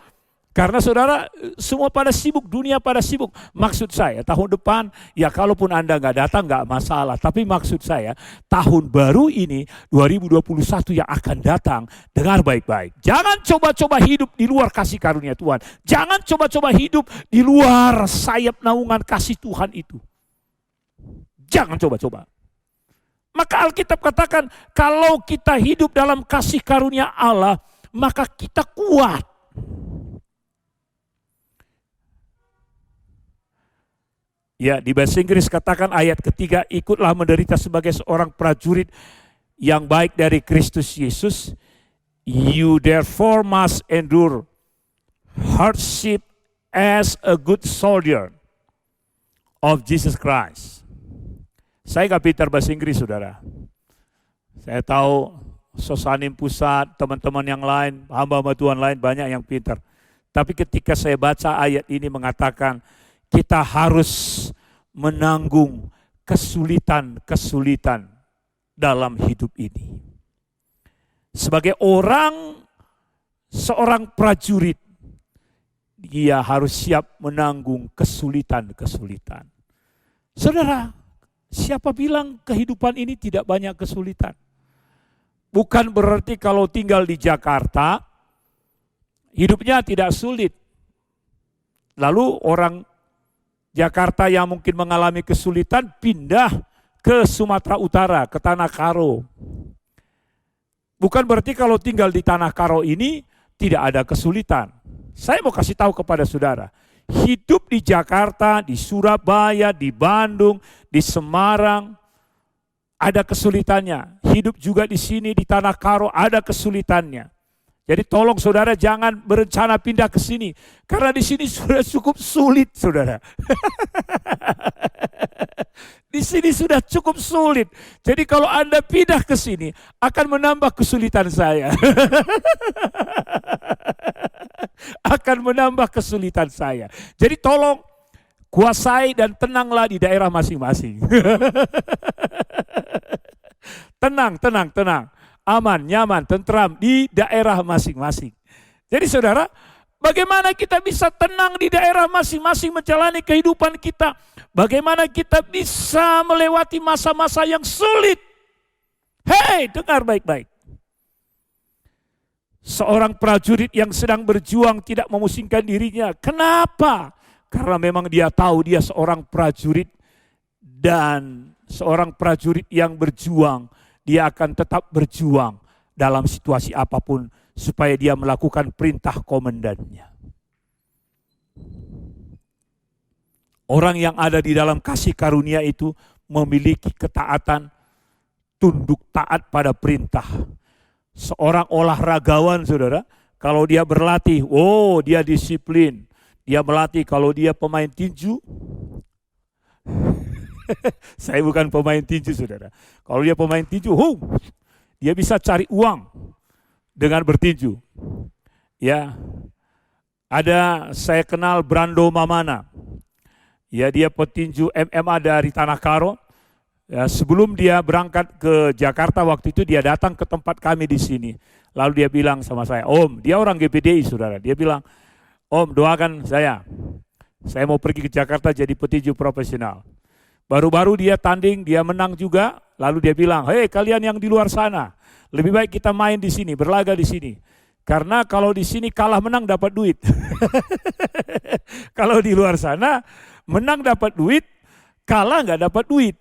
Karena saudara semua pada sibuk, dunia pada sibuk. Maksud saya tahun depan ya kalaupun Anda nggak datang nggak masalah. Tapi maksud saya tahun baru ini 2021 yang akan datang, dengar baik-baik. Jangan coba-coba hidup di luar kasih karunia Tuhan. Jangan coba-coba hidup di luar sayap naungan kasih Tuhan itu. Jangan coba-coba. Maka Alkitab katakan kalau kita hidup dalam kasih karunia Allah, maka kita kuat. Ya, di bahasa Inggris katakan ayat ketiga, ikutlah menderita sebagai seorang prajurit yang baik dari Kristus Yesus. You therefore must endure hardship as a good soldier of Jesus Christ. Saya nggak pintar bahasa Inggris, saudara. Saya tahu Sosanim Pusat, teman-teman yang lain, hamba-hamba Tuhan lain banyak yang pintar. Tapi ketika saya baca ayat ini mengatakan, kita harus menanggung kesulitan-kesulitan dalam hidup ini. Sebagai seorang prajurit, dia harus siap menanggung kesulitan-kesulitan. Saudara, siapa bilang kehidupan ini tidak banyak kesulitan? Bukan berarti kalau tinggal di Jakarta, hidupnya tidak sulit. Lalu orang Jakarta yang mungkin mengalami kesulitan pindah ke Sumatera Utara, ke Tanah Karo. Bukan berarti kalau tinggal di Tanah Karo ini tidak ada kesulitan. Saya mau kasih tahu kepada saudara, hidup di Jakarta, di Surabaya, di Bandung, di Semarang, ada kesulitannya. Hidup juga di sini di Tanah Karo ada kesulitannya. Jadi tolong saudara jangan berencana pindah ke sini. Karena di sini sudah cukup sulit saudara. Di sini sudah cukup sulit. Jadi kalau Anda pindah ke sini akan menambah kesulitan saya. Akan menambah kesulitan saya. Jadi tolong kuasai dan tenanglah di daerah masing-masing. Tenang. Aman, nyaman, tentram di daerah masing-masing. Jadi saudara, bagaimana kita bisa tenang di daerah masing-masing menjalani kehidupan kita? Bagaimana kita bisa melewati masa-masa yang sulit? Hei, dengar baik-baik. Seorang prajurit yang sedang berjuang tidak memusingkan dirinya. Kenapa? Karena memang dia tahu dia seorang prajurit, dan seorang prajurit yang berjuang, dia akan tetap berjuang dalam situasi apapun supaya dia melakukan perintah komandannya. Orang yang ada di dalam kasih karunia itu memiliki ketaatan, tunduk taat pada perintah. Seorang olahragawan saudara, kalau dia berlatih, dia disiplin. Dia melatih, kalau dia pemain tinju, saya bukan pemain tinju saudara. Kalau dia pemain tinju, dia bisa cari uang dengan bertinju. Ya, saya kenal Brando Mamana. Ya, dia petinju MMA dari Tanah Karo. Ya, sebelum dia berangkat ke Jakarta waktu itu dia datang ke tempat kami di sini. Lalu dia bilang sama saya, Om, dia orang GPDI saudara. Dia bilang, Om doakan saya mau pergi ke Jakarta jadi petinju profesional. Baru-baru dia tanding, dia menang juga, lalu dia bilang, hei kalian yang di luar sana, lebih baik kita main di sini, berlaga di sini. Karena kalau di sini kalah menang dapat duit. Kalau di luar sana menang dapat duit, kalah nggak dapat duit.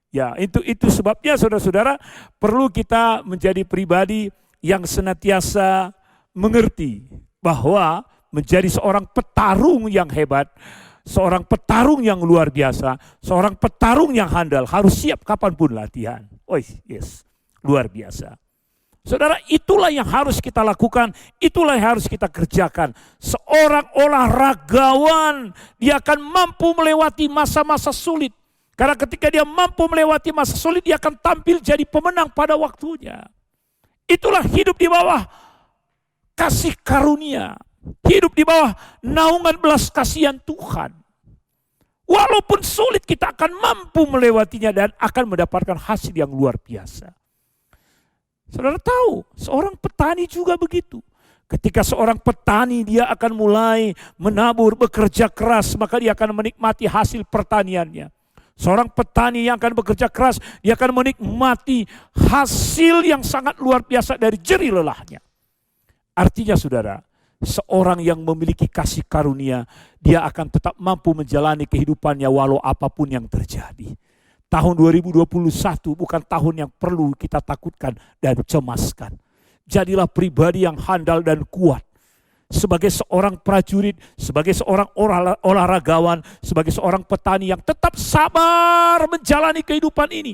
Ya, itu sebabnya saudara-saudara perlu kita menjadi pribadi yang senantiasa mengerti bahwa menjadi seorang petarung yang hebat, seorang petarung yang luar biasa, seorang petarung yang handal harus siap kapanpun latihan. Yes, luar biasa. Saudara, itulah yang harus kita lakukan, itulah yang harus kita kerjakan. Seorang olahragawan, dia akan mampu melewati masa-masa sulit. Karena ketika dia mampu melewati masa sulit, dia akan tampil jadi pemenang pada waktunya. Itulah hidup di bawah kasih karunia. Hidup di bawah naungan belas kasihan Tuhan. Walaupun sulit, kita akan mampu melewatinya dan akan mendapatkan hasil yang luar biasa. Saudara tahu, seorang petani juga begitu. Ketika seorang petani dia akan mulai menabur, bekerja keras, maka dia akan menikmati hasil pertaniannya. Seorang petani yang akan bekerja keras, dia akan menikmati hasil yang sangat luar biasa dari jerih lelahnya. Artinya saudara, seorang yang memiliki kasih karunia, dia akan tetap mampu menjalani kehidupannya walau apapun yang terjadi. Tahun 2021 bukan tahun yang perlu kita takutkan dan cemaskan. Jadilah pribadi yang handal dan kuat. Sebagai seorang prajurit, sebagai seorang olahragawan, sebagai seorang petani yang tetap sabar menjalani kehidupan ini.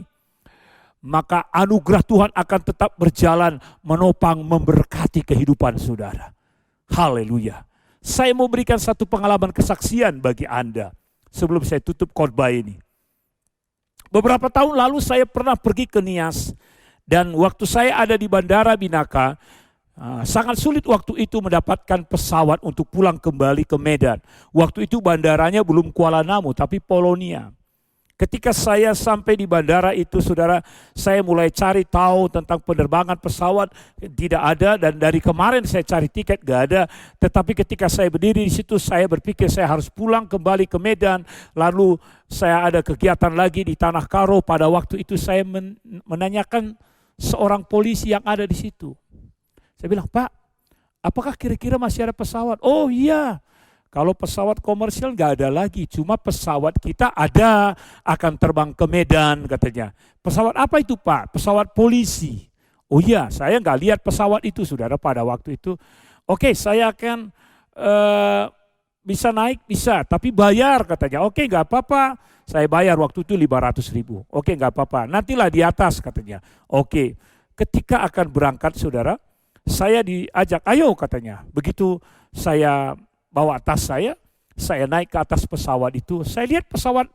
Maka anugerah Tuhan akan tetap berjalan, menopang, memberkati kehidupan saudara. Haleluya. Saya mau berikan satu pengalaman kesaksian bagi Anda sebelum saya tutup khotbah ini. Beberapa tahun lalu saya pernah pergi ke Nias, dan waktu saya ada di Bandara Binaka, sangat sulit waktu itu mendapatkan pesawat untuk pulang kembali ke Medan. Waktu itu bandaranya belum Kuala Namu tapi Polonia. Ketika saya sampai di bandara itu saudara, saya mulai cari tahu tentang penerbangan pesawat, tidak ada, dan dari kemarin saya cari tiket gak ada. Tetapi ketika saya berdiri di situ, saya berpikir saya harus pulang kembali ke Medan. Lalu saya ada kegiatan lagi di Tanah Karo. Pada waktu itu saya menanyakan seorang polisi yang ada di situ. Saya bilang, Pak, apakah kira-kira masih ada pesawat? Oh iya. Kalau pesawat komersial nggak ada lagi, cuma pesawat kita ada, akan terbang ke Medan katanya. Pesawat apa itu Pak? Pesawat polisi. Oh iya, saya nggak lihat pesawat itu saudara pada waktu itu. Oke, saya akan bisa naik, bisa, tapi bayar katanya. Oke, nggak apa-apa, Saya bayar waktu itu 500.000. Oke, nggak apa-apa. Nantilah di atas katanya. Oke, ketika akan berangkat saudara, saya diajak, ayo katanya. Begitu saya bawa tas saya naik ke atas pesawat itu. Saya lihat pesawat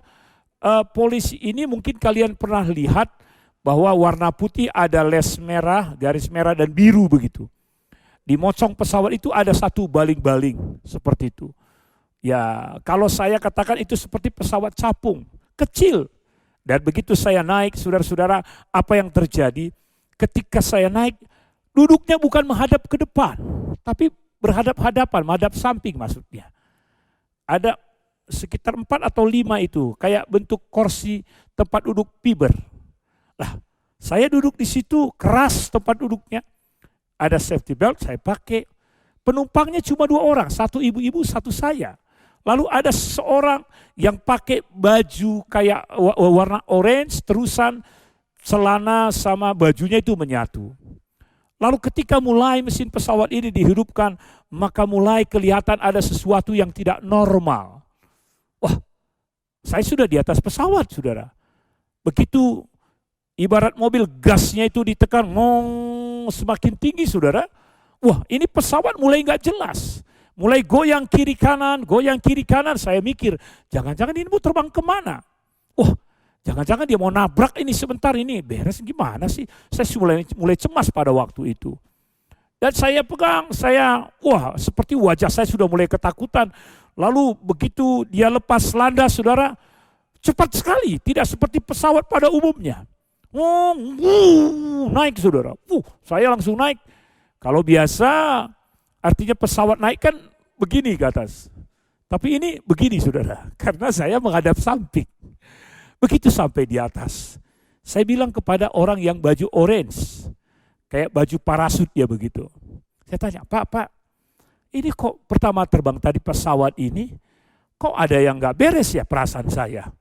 polisi ini, mungkin kalian pernah lihat bahwa warna putih ada les merah, garis merah dan biru begitu. Di mocong pesawat itu ada satu baling-baling seperti itu. Ya, kalau saya katakan itu seperti pesawat capung, kecil. Dan begitu saya naik, saudara-saudara, apa yang terjadi? Ketika saya naik, duduknya bukan menghadap ke depan, tapi berhadap-hadapan, menghadap samping maksudnya. Ada sekitar 4 atau 5 itu, kayak bentuk kursi tempat duduk piber. Lah, saya duduk di situ, keras tempat duduknya. Ada safety belt, saya pakai. Penumpangnya cuma 2 orang, satu ibu-ibu, satu saya. Lalu ada seorang yang pakai baju kayak warna orange, terusan celana sama bajunya itu menyatu. Lalu ketika mulai mesin pesawat ini dihidupkan, maka mulai kelihatan ada sesuatu yang tidak normal. Wah, saya sudah di atas pesawat, saudara. Begitu ibarat mobil gasnya itu ditekan, semakin tinggi, saudara. Wah, ini pesawat mulai nggak jelas. Mulai goyang kiri kanan. Saya mikir, jangan-jangan ini mau terbang kemana? Wah, jangan-jangan dia mau nabrak ini sebentar ini. Beres gimana sih? Saya mulai cemas pada waktu itu. Dan saya pegang, seperti wajah saya sudah mulai ketakutan. Lalu begitu dia lepas landas, saudara, cepat sekali. Tidak seperti pesawat pada umumnya. Naik, saudara. Saya langsung naik. Kalau biasa artinya pesawat naik kan begini ke atas. Tapi ini begini, saudara. Karena saya menghadap samping. Begitu sampai di atas, saya bilang kepada orang yang baju orange, kayak baju parasut ya begitu. Saya tanya, Pak, ini kok pertama terbang tadi pesawat ini, kok ada yang gak beres ya perasaan saya?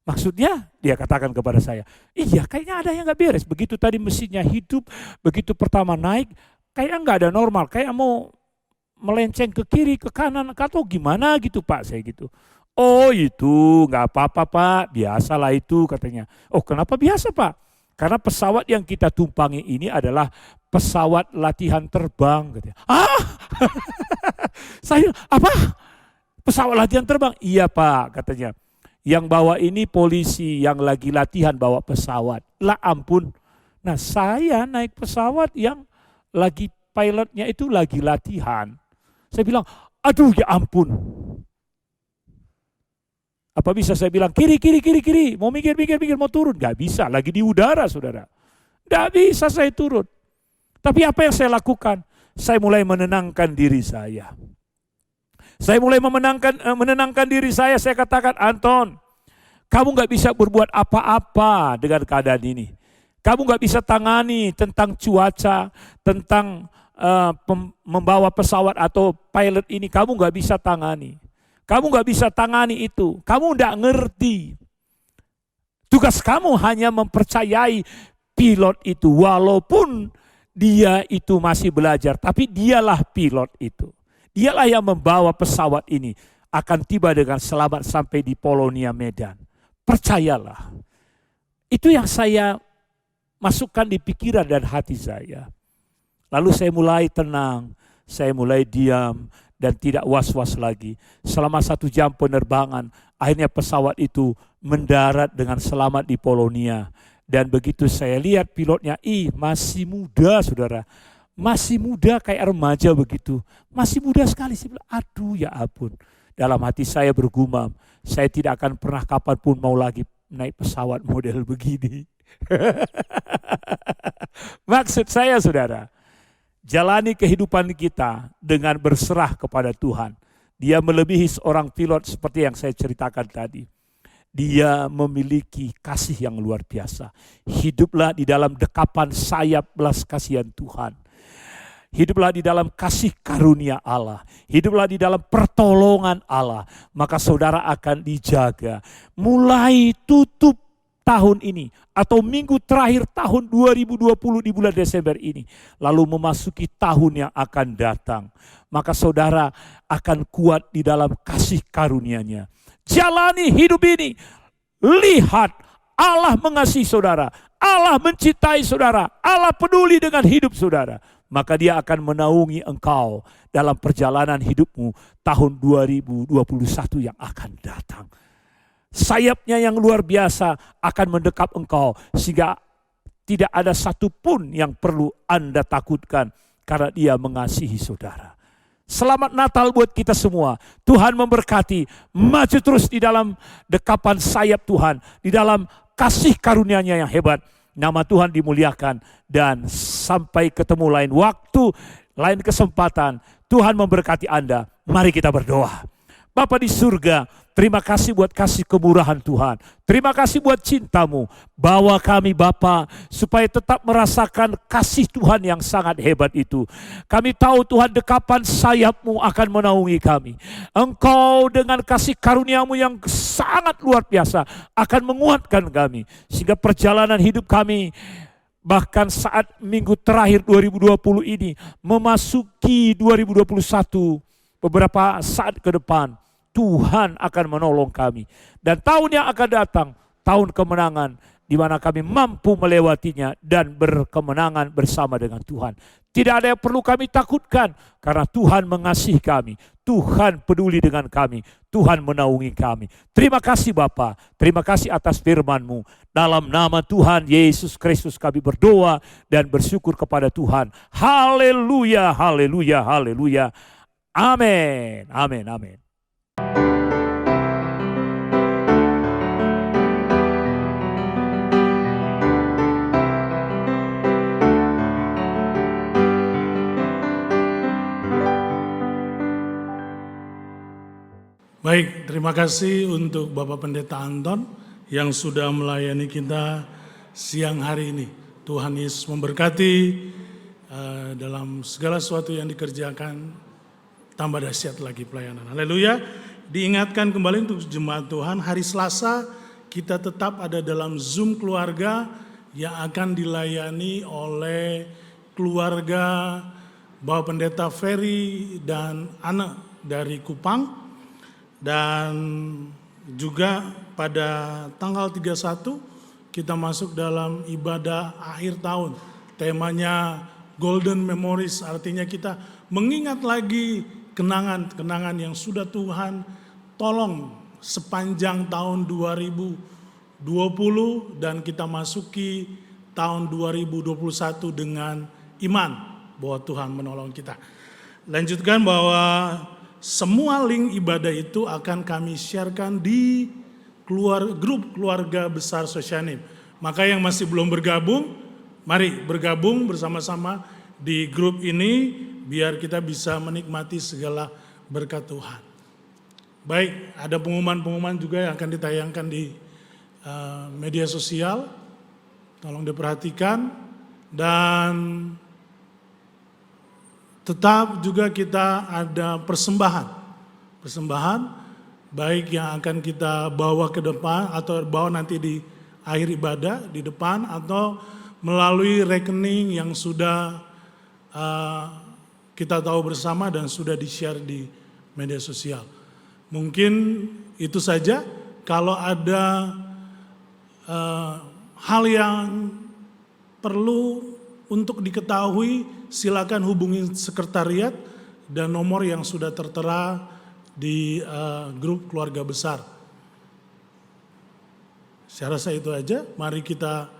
Maksudnya dia katakan kepada saya, iya kayaknya ada yang gak beres. Begitu tadi mesinnya hidup, begitu pertama naik, kayaknya gak ada normal, kayak mau melenceng ke kiri, ke kanan, atau gimana gitu Pak, saya gitu. Oh itu gak apa-apa Pak, biasalah itu katanya. Oh kenapa biasa Pak? Karena pesawat yang kita tumpangi ini adalah pesawat latihan terbang. Katanya. Saya apa? Pesawat latihan terbang? Iya Pak katanya. Yang bawa ini polisi yang lagi latihan bawa pesawat. Lah ampun. Nah saya naik pesawat yang lagi pilotnya itu lagi latihan. Saya bilang, aduh ya ampun. Apa bisa saya bilang kiri, mau mikir, mau turun? Gak bisa, lagi di udara saudara. Gak bisa saya turun. Tapi apa yang saya lakukan? Saya mulai menenangkan diri saya. Saya mulai menenangkan diri saya katakan, Anton, kamu gak bisa berbuat apa-apa dengan keadaan ini. Kamu gak bisa tangani tentang cuaca, tentang membawa pesawat atau pilot ini, kamu gak bisa tangani. Kamu gak bisa tangani itu. Kamu gak ngerti. Tugas kamu hanya mempercayai pilot itu. Walaupun dia itu masih belajar. Tapi dialah pilot itu. Dialah yang membawa pesawat ini. Akan tiba dengan selamat sampai di Polonia Medan. Percayalah. Itu yang saya masukkan di pikiran dan hati saya. Lalu saya mulai tenang. Saya mulai diam. Dan tidak was-was lagi. Selama 1 jam penerbangan, akhirnya pesawat itu mendarat dengan selamat di Polonia. Dan begitu saya lihat pilotnya, masih muda saudara. Masih muda kayak remaja begitu. Masih muda sekali. Saya bilang, aduh ya ampun. Dalam hati saya bergumam, saya tidak akan pernah kapanpun mau lagi naik pesawat model begini. Maksud saya saudara, jalani kehidupan kita dengan berserah kepada Tuhan. Dia melebihi seorang pilot seperti yang saya ceritakan tadi. Dia memiliki kasih yang luar biasa. Hiduplah di dalam dekapan sayap belas kasihan Tuhan. Hiduplah di dalam kasih karunia Allah. Hiduplah di dalam pertolongan Allah. Maka saudara akan dijaga. Mulai tutup tahun ini atau minggu terakhir tahun 2020 di bulan Desember ini, lalu memasuki tahun yang akan datang, maka saudara akan kuat di dalam kasih karunia-Nya. Jalani hidup ini lihat, Allah mengasihi saudara, Allah mencintai saudara, Allah peduli dengan hidup saudara. Maka Dia akan menaungi engkau dalam perjalanan hidupmu tahun 2021 yang akan datang. Sayapnya yang luar biasa akan mendekap engkau sehingga tidak ada satupun yang perlu Anda takutkan karena Dia mengasihi saudara. Selamat Natal buat kita semua. Tuhan memberkati. Maju terus di dalam dekapan sayap Tuhan, di dalam kasih karunia-Nya yang hebat. Nama Tuhan dimuliakan dan sampai ketemu lain waktu, lain kesempatan. Tuhan memberkati Anda. Mari kita berdoa. Bapa di surga, terima kasih buat kasih kemurahan Tuhan. Terima kasih buat cinta-Mu. Bawa kami Bapa supaya tetap merasakan kasih Tuhan yang sangat hebat itu. Kami tahu Tuhan dekapan sayap-Mu akan menaungi kami. Engkau dengan kasih karunia-Mu yang sangat luar biasa akan menguatkan kami. Sehingga perjalanan hidup kami bahkan saat minggu terakhir 2020 ini memasuki 2021, beberapa saat ke depan Tuhan akan menolong kami. Dan tahun yang akan datang, tahun kemenangan, di mana kami mampu melewatinya dan berkemenangan bersama dengan Tuhan. Tidak ada yang perlu kami takutkan, karena Tuhan mengasihi kami. Tuhan peduli dengan kami. Tuhan menaungi kami. Terima kasih Bapa. Terima kasih atas firman-Mu. Dalam nama Tuhan Yesus Kristus kami berdoa dan bersyukur kepada Tuhan. Haleluya, haleluya, haleluya. Amin, amin, amin. Baik, terima kasih untuk Bapak Pendeta Anton yang sudah melayani kita siang hari ini. Tuhan Yesus memberkati dalam segala sesuatu yang dikerjakan, tambah dahsyat lagi pelayanan. Haleluya. Diingatkan kembali untuk jemaat Tuhan, hari Selasa kita tetap ada dalam Zoom keluarga yang akan dilayani oleh keluarga Bapak Pendeta Ferry dan Ana dari Kupang. Dan juga pada tanggal 31 kita masuk dalam ibadah akhir tahun. Temanya Golden Memories, artinya kita mengingat lagi kenangan-kenangan yang sudah Tuhan tolong sepanjang tahun 2020 dan kita masuki tahun 2021 dengan iman bahwa Tuhan menolong kita. Lanjutkan bahwa semua link ibadah itu akan kami sharekan di grup keluarga besar Sosyanim. Maka yang masih belum bergabung, mari bergabung bersama-sama di grup ini biar kita bisa menikmati segala berkat Tuhan. Baik, ada pengumuman-pengumuman juga yang akan ditayangkan di media sosial. Tolong diperhatikan dan tetap juga kita ada persembahan baik yang akan kita bawa ke depan atau bawa nanti di akhir ibadah di depan atau melalui rekening yang sudah kita tahu bersama dan sudah di-share di media sosial. Mungkin itu saja. Kalau ada hal yang perlu untuk diketahui, silakan hubungi sekretariat dan nomor yang sudah tertera di grup keluarga besar. Saya rasa itu aja. Mari kita,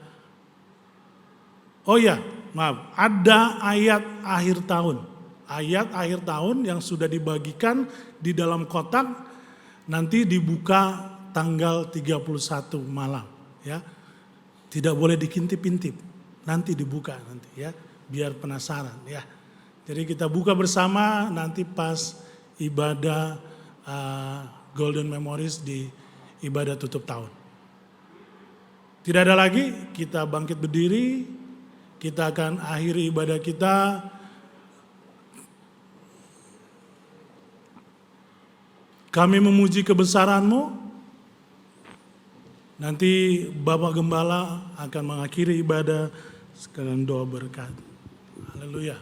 ada ayat akhir tahun. Ayat akhir tahun yang sudah dibagikan di dalam kotak, nanti dibuka tanggal 31 malam. Ya, tidak boleh dikintip-intip. Nanti dibuka nanti ya, biar penasaran ya. Jadi kita buka bersama nanti pas ibadah Golden Memories di ibadah tutup tahun. Tidak ada lagi, kita bangkit berdiri, kita akan akhiri ibadah kita. Kami memuji kebesaran-Mu. Nanti Bapak Gembala akan mengakhiri ibadah sekalian doa berkat. Haleluya.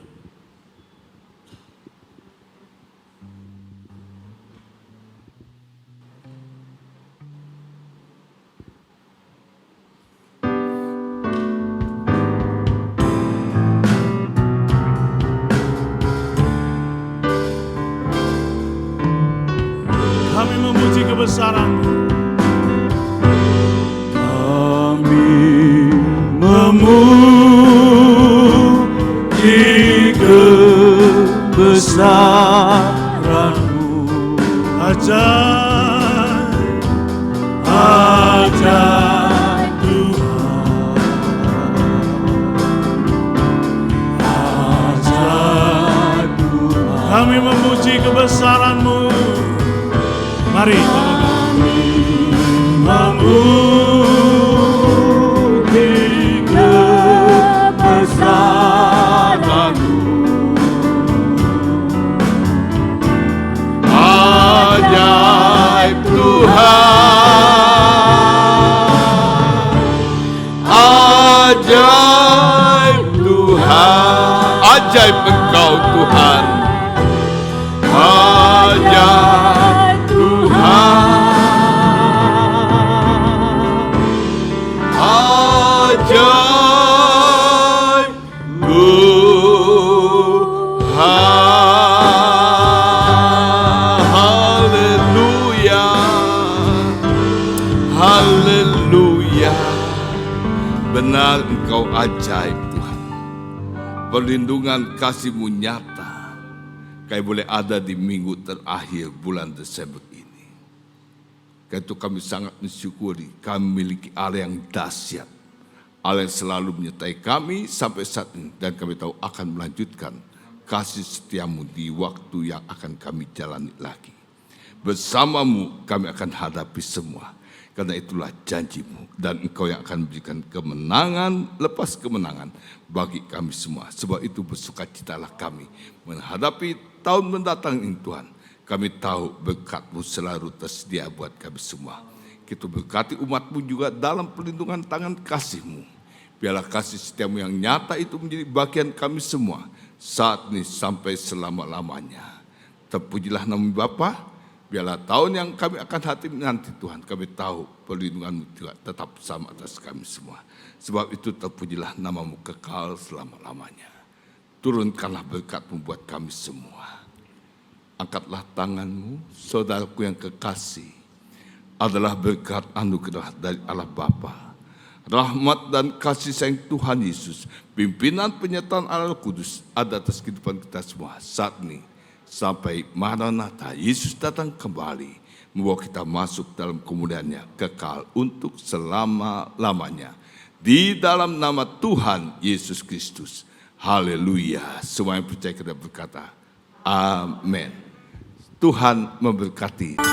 kebesaran-Mu. Kami memuji kebesaran-Mu. Ajaib, ajaib Tuhan, Ajaib Tuhan. kami memuji kebesaran-Mu. Mari kami Memuji kebesaran-Mu. Ajaib Tuhan, ajaib Tuhan, ajaib Engkau Tuhan, ajaib Tuhan, ajaib Tuhan. Haleluya, haleluya. Benar Engkau ajaib Tuhan. Perlindungan kasih-Mu nyata. Kayak boleh ada di minggu terakhir bulan Desember ini. Karena itu kami sangat mensyukuri kami memiliki Allah yang dahsyat. Allah yang selalu menyertai kami sampai saat ini. Dan kami tahu akan melanjutkan kasih setia-Mu di waktu yang akan kami jalani lagi. Bersama-Mu kami akan hadapi semua. Karena itulah janji-Mu. Dan Engkau yang akan memberikan kemenangan lepas kemenangan bagi kami semua. Sebab itu bersukacitalah kami menghadapi tahun mendatang ini Tuhan. Kami tahu berkat-Mu selalu tersedia buat kami semua. Kita berkati umat-Mu juga dalam perlindungan tangan kasih-Mu. Biarlah kasih setia-Mu yang nyata itu menjadi bagian kami semua. Saat ini sampai selama-lamanya. Terpujilah nama Bapa. Biarlah tahun yang kami akan hati nanti Tuhan, kami tahu perlindungan-Mu juga tetap bersama atas kami semua. Sebab itu terpujilah nama-Mu kekal selama-lamanya. Turunkanlah berkat-Mu buat kami semua. Angkatlah tangan-Mu, saudaraku yang kekasih, adalah berkat anugerah dari Allah Bapa. Rahmat dan kasih sayang Tuhan Yesus, pimpinan penyertaan Allah Kudus ada atas kehidupan kita semua saat ini. Sampai Maranatha, Yesus datang kembali, membawa kita masuk dalam kemuliaan-Nya kekal untuk selama-lamanya. Di dalam nama Tuhan Yesus Kristus. Haleluya. Semua yang percaya kita berkata, amin. Tuhan memberkati.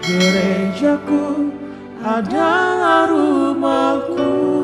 Gerejaku adalah rumahku.